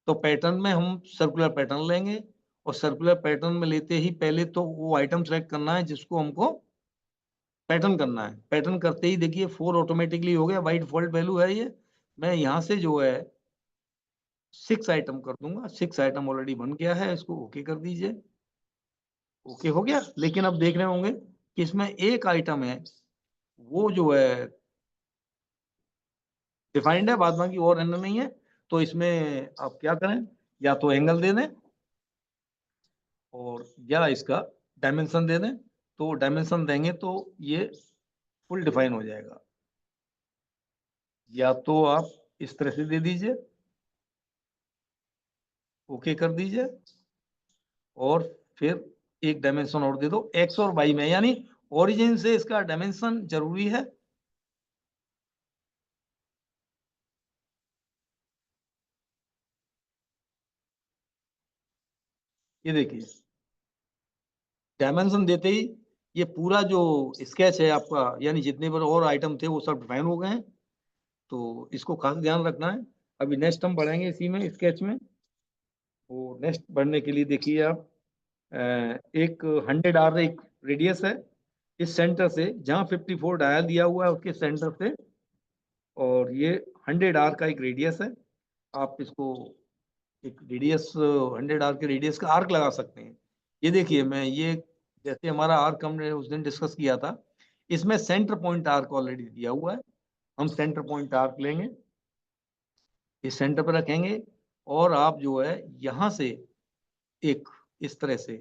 तो पैटर्न में हम सर्कुलर पैटर्न लेंगे और सर्कुलर पैटर्न में लेते ही पहले तो वो आइटम सेलेक्ट करना है जिसको हमको पैटर्न करना है। पैटर्न करते ही देखिए 4 ऑटोमेटिकली हो गया, बाई डिफॉल्ट वैल्यू है ये। मैं यहाँ से जो है 6 आइटम कर दूंगा। 6 आइटम ऑलरेडी बन गया है, इसको ओके कर दीजिए। ओके हो गया। लेकिन अब देख रहे होंगे कि इसमें एक आइटम है, वो जो है डिफाइंड है, बाद बाकी और एंगल नहीं है। तो इसमें आप क्या करें, या तो एंगल दे दें और या इसका डायमेंशन दे दें। तो डायमेंशन देंगे तो ये फुल डिफाइन हो जाएगा, या तो आप इस तरह से दे दीजिए, ओके कर दीजिए, और फिर एक डायमेंशन और दे दो एक्स और वाई में, यानी ओरिजिन से इसका डायमेंशन जरूरी है। ये देखिए डायमेंशन देते ही ये पूरा जो स्केच है आपका, यानी जितने पर और आइटम थे वो सब डिफाइन हो गए हैं। तो इसको खास ध्यान रखना है। अभी नेक्स्ट हम बढ़ेंगे इसी में, स्केच में। वो नेक्स्ट बढ़ने के लिए देखिए आप, एक 100 आर एक रेडियस है इस सेंटर से, जहां 54 डायल दिया हुआ है उसके सेंटर से, और ये 100 आर का एक रेडियस है। आप इसको एक रेडियस 100 आर के रेडियस का आर्क लगा सकते हैं। ये देखिए मैं ये, जैसे हमारा आर्क हमने उस दिन डिस्कस किया था, इसमें सेंटर पॉइंट आर्क ऑलरेडी दिया हुआ है। हम सेंटर पॉइंट आर्क लेंगे, इस सेंटर पर रखेंगे, और आप जो है यहाँ से एक इस तरह से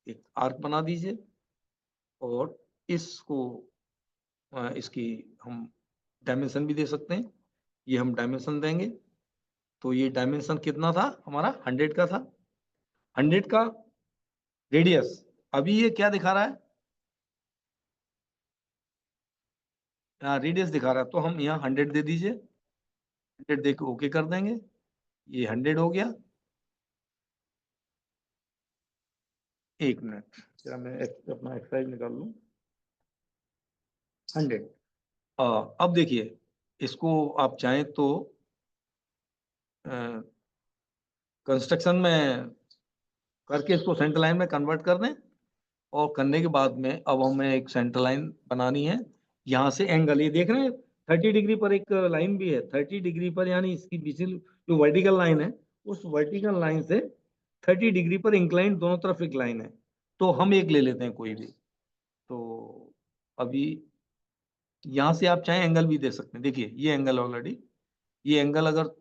एक आर्क बना दीजिए, और इसको इसकी हम डायमेंशन भी दे सकते हैं। ये हम डायमेंशन देंगे, तो ये डायमेंशन कितना था हमारा, 100 का था। 100 का रेडियस, अभी ये क्या दिखा रहा है, रेडियस दिखा रहा है, तो हम यहाँ 100 दे दीजिए। 100 दे के ओके कर देंगे, ये 100 हो गया। एक मिनट, जरा मैं अपना एक्सरसाइज निकाल लूँ। 100 अब देखिए, इसको आप चाहें तो कंस्ट्रक्शन में करके इसको सेंटर लाइन में कन्वर्ट कर दें, और करने के बाद में अब हमें एक सेंटर लाइन बनानी है। यहाँ से एंगल ये देख रहे हैं 30 डिग्री पर एक लाइन भी है, 30 डिग्री पर, यानी इसकी बीच जो वर्टिकल लाइन है, उस वर्टिकल लाइन से 30 डिग्री पर इंक्लाइन दोनों तरफ एक लाइन है। तो हम एक ले लेते हैं कोई भी। तो अभी यहाँ से आप चाहे एंगल भी दे सकते हैं। देखिए ये एंगल ऑलरेडी, ये एंगल अगर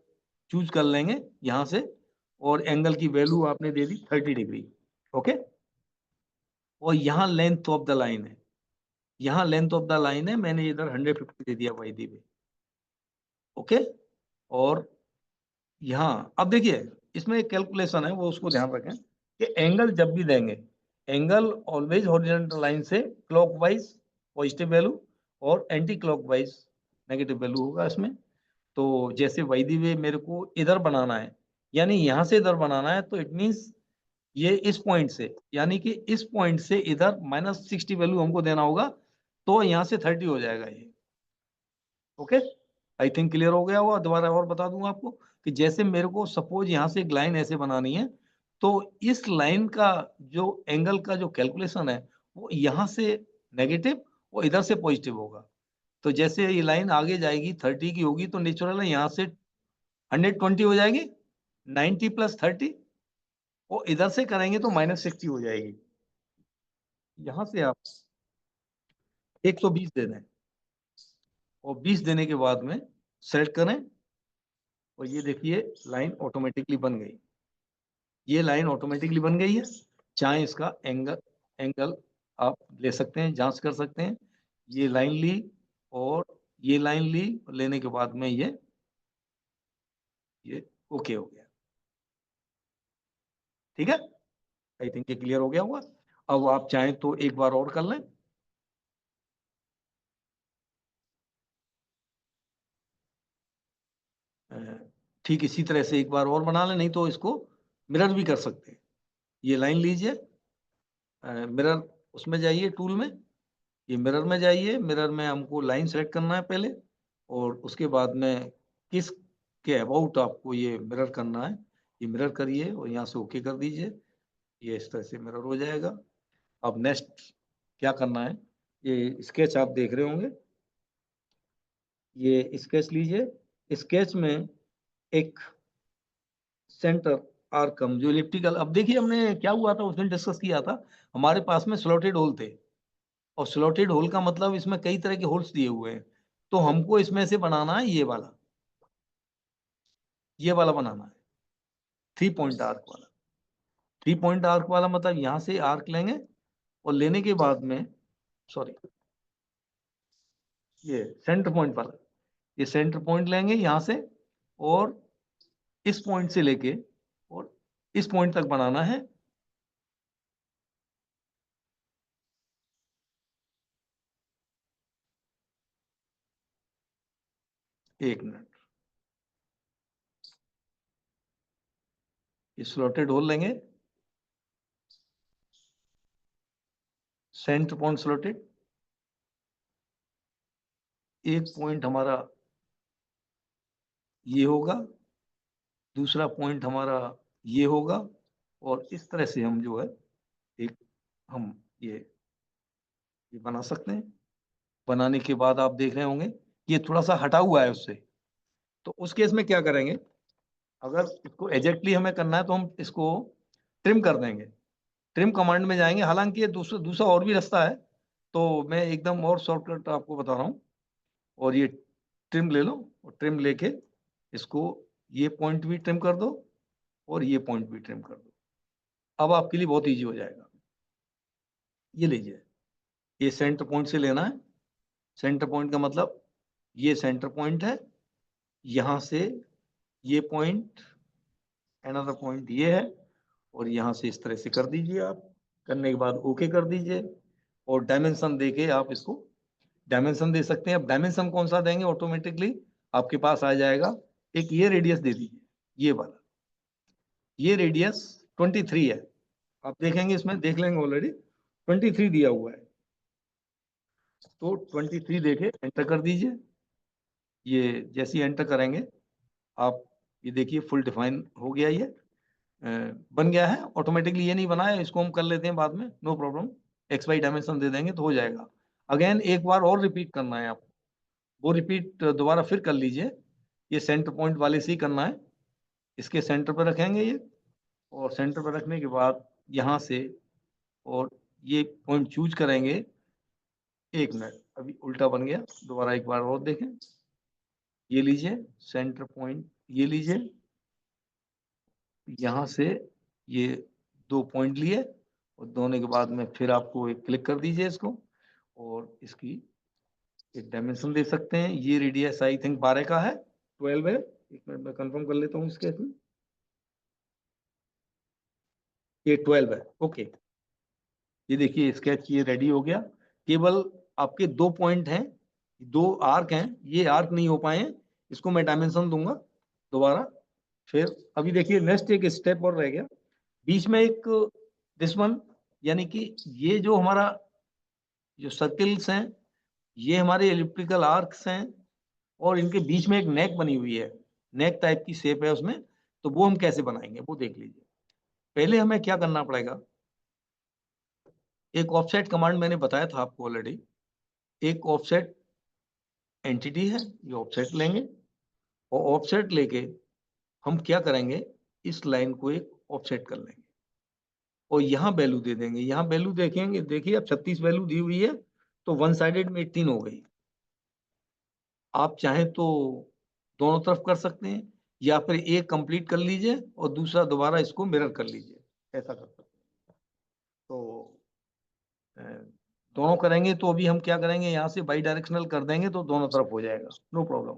चूज कर लेंगे यहाँ से, और एंगल की वैल्यू आपने दे दी 30 डिग्री, ओके। और यहाँ लेंथ ऑफ द लाइन है, यहाँ लेंथ ऑफ द लाइन है, मैंने इधर 150 दे दिया वाई दी में, ओके। और यहाँ अब देखिए इसमें एक कैलकुलेशन है, वो उसको ध्यान रखें कि एंगल जब भी देंगे, एंगल ऑलवेज हॉरिजॉन्टल लाइन से क्लॉकवाइज पॉजिटिव वैल्यू और एंटी क्लॉकवाइज नेगेटिव वैल्यू होगा इसमें। तो जैसे वाई दी वे मेरे को इधर बनाना है, यानी यहाँ से इधर बनाना है, तो इट मीन्स ये इस पॉइंट से, यानी कि इस पॉइंट से इधर -60 वैल्यू हमको देना होगा, तो यहाँ से 30 हो जाएगा ये, ओके। आई थिंक क्लियर हो गया होगा। दोबारा और बता दूं आपको कि जैसे मेरे को सपोज यहाँ से एक लाइन ऐसे बनानी है, तो इस लाइन का जो एंगल का जो कैलकुलेशन है वो यहाँ से नेगेटिव और इधर से पॉजिटिव होगा। तो जैसे ये लाइन आगे जाएगी 30 की होगी, तो नेचुरल है यहाँ से 120 हो जाएगी, 90 + 30, और इधर से करेंगे तो -60 हो जाएगी। यहाँ से आप 120 दे दें, और 20 देने के बाद में सेलेक्ट करें, और ये देखिए लाइन ऑटोमेटिकली बन गई। ये लाइन ऑटोमेटिकली बन गई है। चाहे इसका एंगल आप ले सकते हैं, जांच कर सकते हैं। ये लाइन ली और ये लाइन ली, लेने के बाद में ये ओके हो गया, ठीक है। आई थिंक ये क्लियर हो गया होगा। अब आप चाहें तो एक बार और कर लें। ठीक इसी तरह से एक बार और बना लें, नहीं तो इसको मिरर भी कर सकते हैं। ये लाइन लीजिए, मिरर उसमें जाइए टूल में, ये मिरर में जाइए, मिरर में हमको लाइन सेलेक्ट करना है पहले, और उसके बाद में किस के अबाउट आपको ये मिरर करना है, ये मिरर करिए और यहाँ से ओके कर दीजिए। ये इस तरह से मिरर हो जाएगा। अब नेक्स्ट क्या करना है, ये स्केच आप देख रहे होंगे, ये स्केच लीजिए। स्केच में एक सेंटर आर्कम जो इलिप्टिकल, अब देखिए हमने क्या हुआ था उस दिन डिस्कस किया था, हमारे पास में स्लॉटेड होल थे, और स्लॉटेड होल का मतलब इसमें कई तरह के होल्स दिए हुए हैं। तो हमको इसमें से बनाना है ये वाला, ये वाला बनाना है, 3 पॉइंट आर्क वाला। 3 पॉइंट आर्क वाला मतलब यहाँ से आर्क लेंगे और लेने के बाद में, सॉरी, ये सेंटर पॉइंट वाला, ये सेंटर पॉइंट लेंगे यहाँ से और इस पॉइंट से लेके और इस पॉइंट तक बनाना है। एक मिनट, ये स्लॉटेड होल लेंगे, सेंटर पॉइंट स्लॉटेड, एक पॉइंट हमारा ये होगा, दूसरा पॉइंट हमारा ये होगा, और इस तरह से हम जो है एक हम ये बना सकते हैं। बनाने के बाद आप देख रहे होंगे ये थोड़ा सा हटा हुआ है उससे, तो उस केस में क्या करेंगे, अगर इसको एग्जैक्टली हमें करना है तो हम इसको ट्रिम कर देंगे। ट्रिम कमांड में जाएंगे, हालांकि ये दूसरा और भी रास्ता है, तो मैं एकदम और शॉर्टकट आपको बता रहा हूँ। और ये ट्रिम ले लो और ट्रिम लेके इसको ये पॉइंट भी ट्रिम कर दो और ये पॉइंट भी ट्रिम कर दो। अब आपके लिए बहुत ईजी हो जाएगा। ये लीजिए, ये सेंटर पॉइंट से लेना है। सेंटर पॉइंट का मतलब ये सेंटर पॉइंट है, यहाँ से ये पॉइंट, अनदर पॉइंट ये है, और यहाँ से इस तरह से कर दीजिए आप। करने के बाद ओके कर दीजिए और डायमेंशन देके आप इसको डायमेंशन दे सकते हैं। अब डायमेंशन कौन सा देंगे, ऑटोमेटिकली आपके पास आ जाएगा। एक ये रेडियस दे दीजिए, ये वाला, ये रेडियस 23 है। आप देखेंगे इसमें, देख लेंगे ऑलरेडी 23 दिया हुआ है, तो 23 देके एंटर कर दीजिए। ये जैसे ही एंटर करेंगे आप ये देखिए फुल डिफाइन हो गया, ये बन गया है ऑटोमेटिकली। ये नहीं बना है, इसको हम कर लेते हैं बाद में, no problem. X y dimension दे देंगे तो हो जाएगा। अगेन एक बार और रिपीट करना है आपको, वो रिपीट दोबारा फिर कर लीजिए। ये सेंटर पॉइंट वाले से ही करना है, इसके सेंटर पर रखेंगे ये, और सेंटर पर रखने के बाद यहाँ से और ये पॉइंट चूज करेंगे। एक मिनट, अभी उल्टा बन गया, दोबारा एक बार और देखें। ये लीजिए सेंटर पॉइंट, ये लीजिए, यहाँ से ये 2 पॉइंट लिए और दोनों के बाद में फिर आपको एक क्लिक कर दीजिए इसको, और इसकी एक डायमेंशन दे सकते हैं। ये रेडियस आई थिंक 12 का है, 12 है। एक मिनट में कंफर्म कर लेता हूँ इसके इसमें, ये 12 है। ओके, ये देखिए स्केच ये रेडी हो गया। केवल आपके 2 पॉइंट हैं, 2 आर्क हैं, ये आर्क नहीं हो पाए हैं, इसको मैं डायमेंशन दूंगा दोबारा। फिर अभी देखिए नेक्स्ट एक स्टेप और रह गया, बीच में एक दिस वन, यानी कि ये जो हमारा जो सर्कल्स हैं, ये हमारे एलिप्टिकल आर्क्स हैं, और इनके बीच में एक नेक बनी हुई है, नेक टाइप की शेप है उसमें। तो वो हम कैसे बनाएंगे वो देख लीजिए। पहले हमें क्या करना पड़ेगा, एक ऑफसेट कमांड मैंने बताया था आपको ऑलरेडी। एक ऑफसेट एंटिटी है, ये ऑफसेट लेंगे, और ऑफसेट लेके हम क्या करेंगे, इस लाइन को एक ऑफसेट कर लेंगे और यहाँ वैल्यू दे देंगे। यहाँ वैल्यू देखेंगे, देखिए अब 36 वैल्यू दी हुई है, तो वन साइडेड में 18 हो गई। आप चाहें तो दोनों तरफ कर सकते हैं, या फिर एक कंप्लीट कर लीजिए और दूसरा दोबारा इसको मिरर कर लीजिए, ऐसा कर सकते हैं। तो अ, दोनों करेंगे तो अभी हम क्या करेंगे, यहाँ से बाई डायरेक्शनल कर देंगे तो दोनों तरफ हो जाएगा, नो प्रॉब्लम।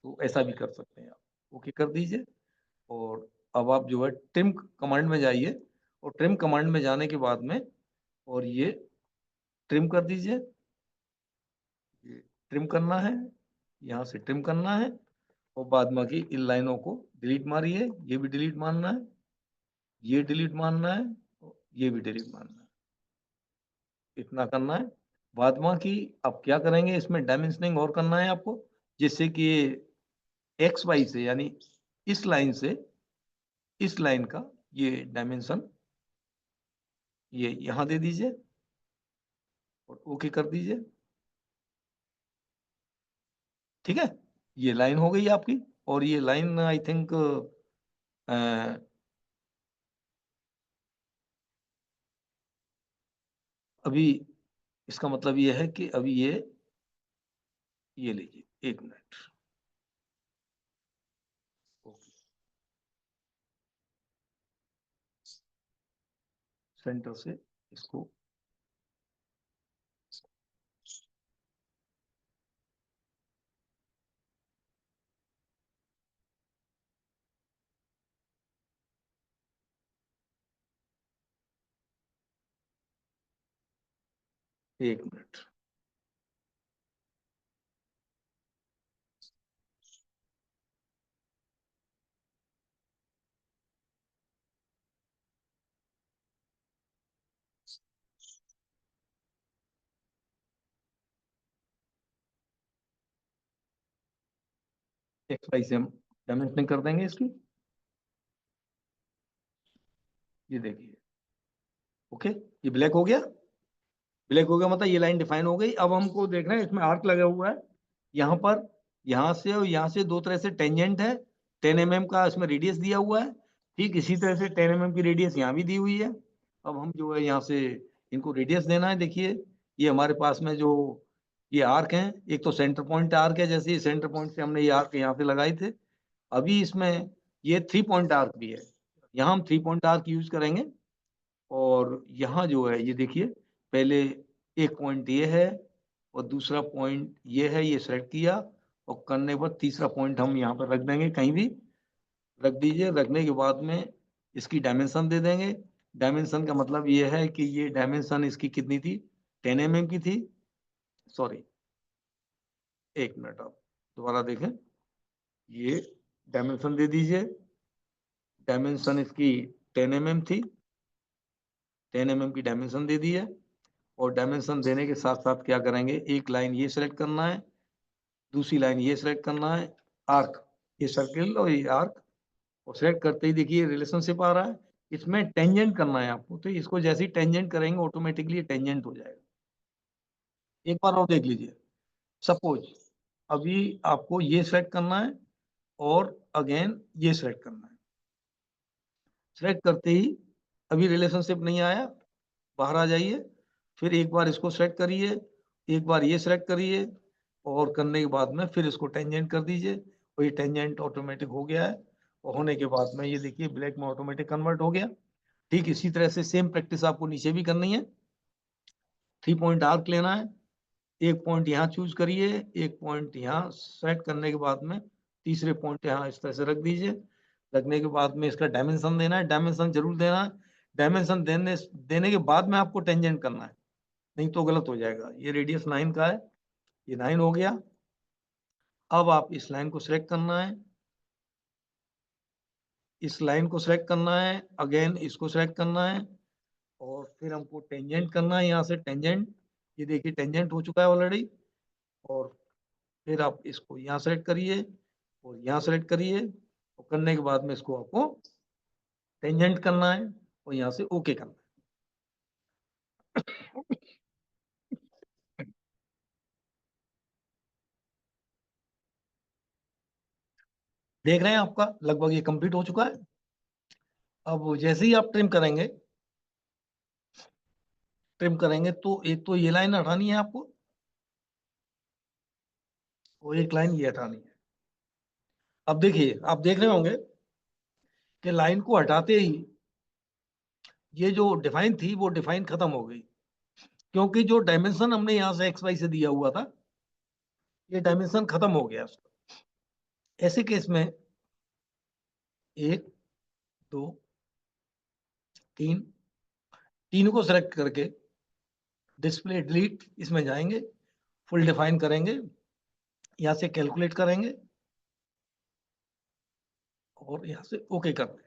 तो ऐसा भी कर सकते हैं आप, ओके कर दीजिए। और अब आप जो है ट्रिम कमांड में जाइए, और ट्रिम कमांड में जाने के बाद में और ये ट्रिम कर दीजिए। ये ट्रिम करना है, यहाँ से ट्रिम करना है, और बाद बाकी इन लाइनों को डिलीट मारिए। ये भी डिलीट मारना है, ये डिलीट मारना है, ये भी डिलीट मारना है, इतना करना है। बाद बाकी अब क्या करेंगे, इसमें डायमेंशनिंग और करना है आपको, जिससे कि एक्स वाई से, यानी इस लाइन से इस लाइन का ये डायमेंशन ये यहाँ दे दीजिए और ओके कर दीजिए। ठीक है, ये लाइन हो गई आपकी। और ये लाइन आई थिंक अभी इसका मतलब ये है कि अभी ये लीजिए, एक मिनट, ओके। सेंटर से इसको एक मिनट, एक्स वाई से हम डायमेंशनिंग कर देंगे इसकी। ये देखिए, ओके, ये ब्लैक हो गया। ब्लैक हो गया मतलब ये लाइन डिफाइन हो गई। अब हमको देखना है, इसमें आर्क लगा हुआ है यहाँ पर, यहाँ से और यहाँ से दो तरह से टेंजेंट है। 10 mm का इसमें रेडियस दिया हुआ है। ठीक इसी तरह से 10 mm की रेडियस यहाँ भी दी हुई है। अब हम जो है यहाँ से इनको रेडियस देना है। देखिए ये हमारे पास में जो ये आर्क है, एक तो सेंटर पॉइंट आर्क है, जैसे सेंटर पॉइंट से हमने ये आर्क यहाँ से लगाए थे। अभी इसमें ये 3 पॉइंट आर्क भी है, यहाँ हम 3 पॉइंट आर्क यूज करेंगे। और यहाँ जो है ये देखिए, पहले एक पॉइंट ये है और दूसरा पॉइंट ये है, ये सेलेक्ट किया और करने पर तीसरा पॉइंट हम यहाँ पर रख देंगे, कहीं भी रख दीजिए। रखने के बाद में इसकी डायमेंशन दे देंगे। डायमेंशन का मतलब ये है कि ये डायमेंशन इसकी कितनी थी, 10 mm की थी। सॉरी, एक मिनट, आप दोबारा देखें, ये डायमेंशन दे दीजिए। डायमेंशन इसकी 10 mm थी, 10 mm की डायमेंशन दे दी है। और डायमेंशन देने के साथ साथ क्या करेंगे, एक लाइन ये सेलेक्ट करना है, दूसरी लाइन ये सेलेक्ट करना है, आर्क, ये सर्किल और ये आर्क। और सेलेक्ट करते ही देखिए रिलेशनशिप आ रहा है। इसमें टेंजेंट करना है आपको, तो इसको जैसे ही टेंजेंट करेंगे ऑटोमेटिकली टेंजेंट हो जाएगा। एक बार और देख लीजिए, सपोज अभी आपको ये सेलेक्ट करना है और अगेन ये सेलेक्ट करना है। सेलेक्ट करते ही अभी रिलेशनशिप नहीं आया, बाहर आ जाइए। फिर एक बार इसको सेलेक्ट करिए, एक बार ये सेलेक्ट करिए और करने के बाद में फिर इसको टेंजेंट कर दीजिए और ये टेंजेंट ऑटोमेटिक हो गया है। और होने के बाद में ये देखिए ब्लैक में ऑटोमेटिक कन्वर्ट हो गया। ठीक इसी तरह से सेम प्रैक्टिस आपको नीचे भी करनी है। 3 पॉइंट आर्क लेना है, एक पॉइंट यहाँ चूज करिए, एक पॉइंट यहाँ सेलेक्ट करने के बाद में तीसरे पॉइंट यहाँ इस तरह से रख दीजिए। रखने के बाद में इसका डायमेंशन देना है, डायमेंशन जरूर देना है। डायमेंशन देने के बाद में आपको टेंजेंट करना है, नहीं तो गलत हो जाएगा। ये रेडियस 9 का है, ये 9 हो गया। अब आप इस लाइन को सिलेक्ट करना है, इस लाइन को सिलेक्ट करना है, अगेन इसको सिलेक्ट करना है और फिर हमको टेंजेंट करना है यहाँ से टेंजेंट। ये देखिए टेंजेंट हो चुका है ऑलरेडी। और फिर आप इसको यहाँ सेलेक्ट करिए और यहाँ सेलेक्ट करिए और करने के बाद में इसको आपको टेंजेंट करना है और यहाँ से ओके करना है। देख रहे हैं आपका लगभग ये कंप्लीट हो चुका है। अब जैसे ही आप ट्रिम करेंगे तो एक तो ये लाइन हटानी है आपको और एक लाइन ये हटानी है। अब देखिए, आप देख रहे होंगे कि लाइन को हटाते ही ये जो डिफाइन थी वो डिफाइन खत्म हो गई, क्योंकि जो डायमेंशन हमने यहाँ से एक्स वाई से दिया हुआ था ये डायमेंशन खत्म हो गया उसका। ऐसे केस में 1 2 3, तीन को सेलेक्ट करके डिस्प्ले डिलीट इसमें जाएंगे, फुल डिफाइन करेंगे, यहाँ से कैलकुलेट करेंगे और यहाँ से ओके कर देंगे।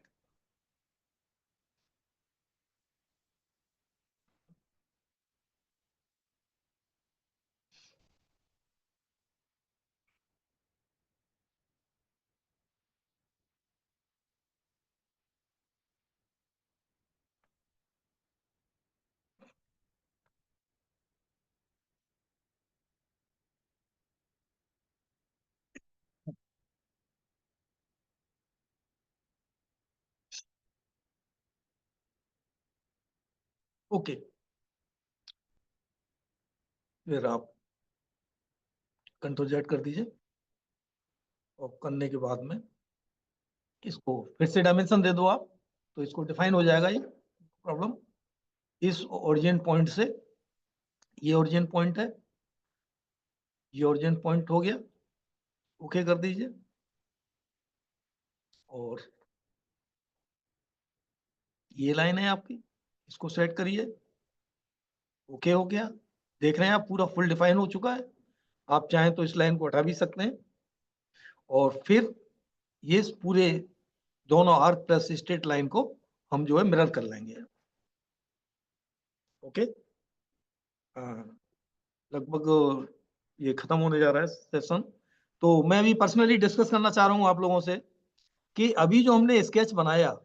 ओके, फिर आप कंट्रोल जेड कर दीजिए और करने के बाद में इसको फिर से डायमेंशन दे दो आप, तो इसको डिफाइन हो जाएगा ये प्रॉब्लम। इस ओरिजिन पॉइंट से, ये ओरिजिन पॉइंट है, ये ओरिजिन पॉइंट हो गया, ओके कर दीजिए। और ये लाइन है आपकी, इसको सेट करिए, ओके हो गया। देख रहे हैं आप पूरा फुल डिफाइन हो चुका है। आप चाहें तो इस लाइन को हटा भी सकते हैं और फिर ये इस पूरे दोनों आर्क प्लस स्ट्रेट लाइन को हम जो है मिरर कर लेंगे। ओके, लगभग ये खत्म होने जा रहा है सेशन। तो मैं भी पर्सनली डिस्कस करना चाह रहा हूँ आप लोगों से कि अभी जो हमने स्केच बनाया,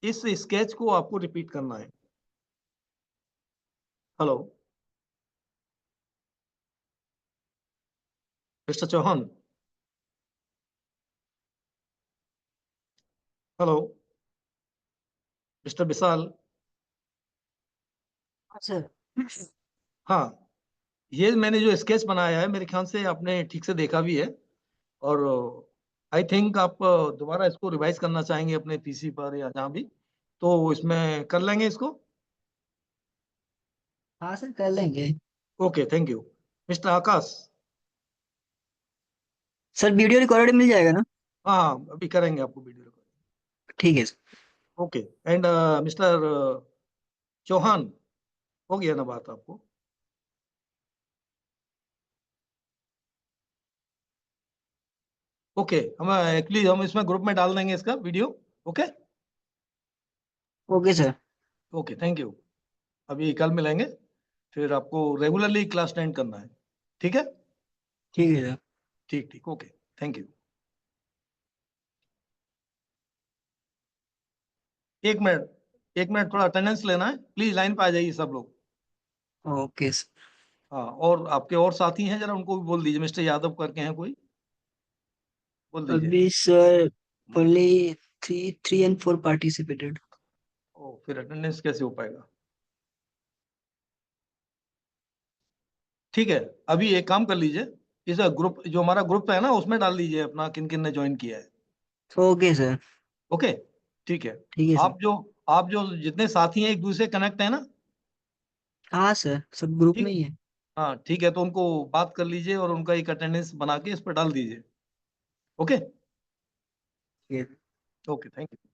इस स्केच को आपको रिपीट करना है। Hello mister Chauhan, hello mister Vishal. Sir हाँ, ये मैंने जो स्केच बनाया है मेरे ख्याल से आपने ठीक से देखा भी है, और आई थिंक आप दोबारा इसको रिवाइज करना चाहेंगे अपने पीसी पर या जहाँ भी, तो इसमें कर लेंगे इसको। हाँ सर कर लेंगे। Okay, thank you. Mister Akash. Sir video recorded मिल जाएगा ना? हाँ, अभी करेंगे आपको वीडियो रिकॉर्डिंग। ठीक है sir. Okay, and mister Chauhan, हो गया ना बात आपको? ओके, हम एक्चुअली हम इसमें ग्रुप में डाल देंगे इसका video. Okay okay sir. Okay, thank you. अभी कल मिलेंगे, फिर आपको रेगुलरली क्लास अटेंड करना है, ठीक है? ठीक है सर। ठीक ठीक, ओके, थैंक यू। एक मिनट, एक मिनट, थोड़ा अटेंडेंस लेना है, प्लीज लाइन पे आ जाइए सब लोग। Okay sir. हाँ, और आपके और साथी हैं, जरा उनको भी बोल दीजिए, मिस्टर यादव करके हैं कोई, बोल दीजिए। अभी सर ओनली 3 and 4 participated। ओ, फिर अटेंडेंस कैसे हो पाएगा? ठीक है, अभी एक काम कर लीजिए, इस ग्रुप जो हमारा ग्रुप है ना, उसमें डाल दीजिए अपना किन किन ने ज्वाइन किया है। Okay sir. ओके, ठीक है। ठीक है सर। आप जो जितने साथी हैं एक दूसरे कनेक्ट है ना? हाँ सर सब ग्रुप ठीक, में ही है। हाँ ठीक है, तो उनको बात कर लीजिए और उनका एक अटेंडेंस बना के इस पर डाल दीजिए। ओके ठीक है। Okay, thank you.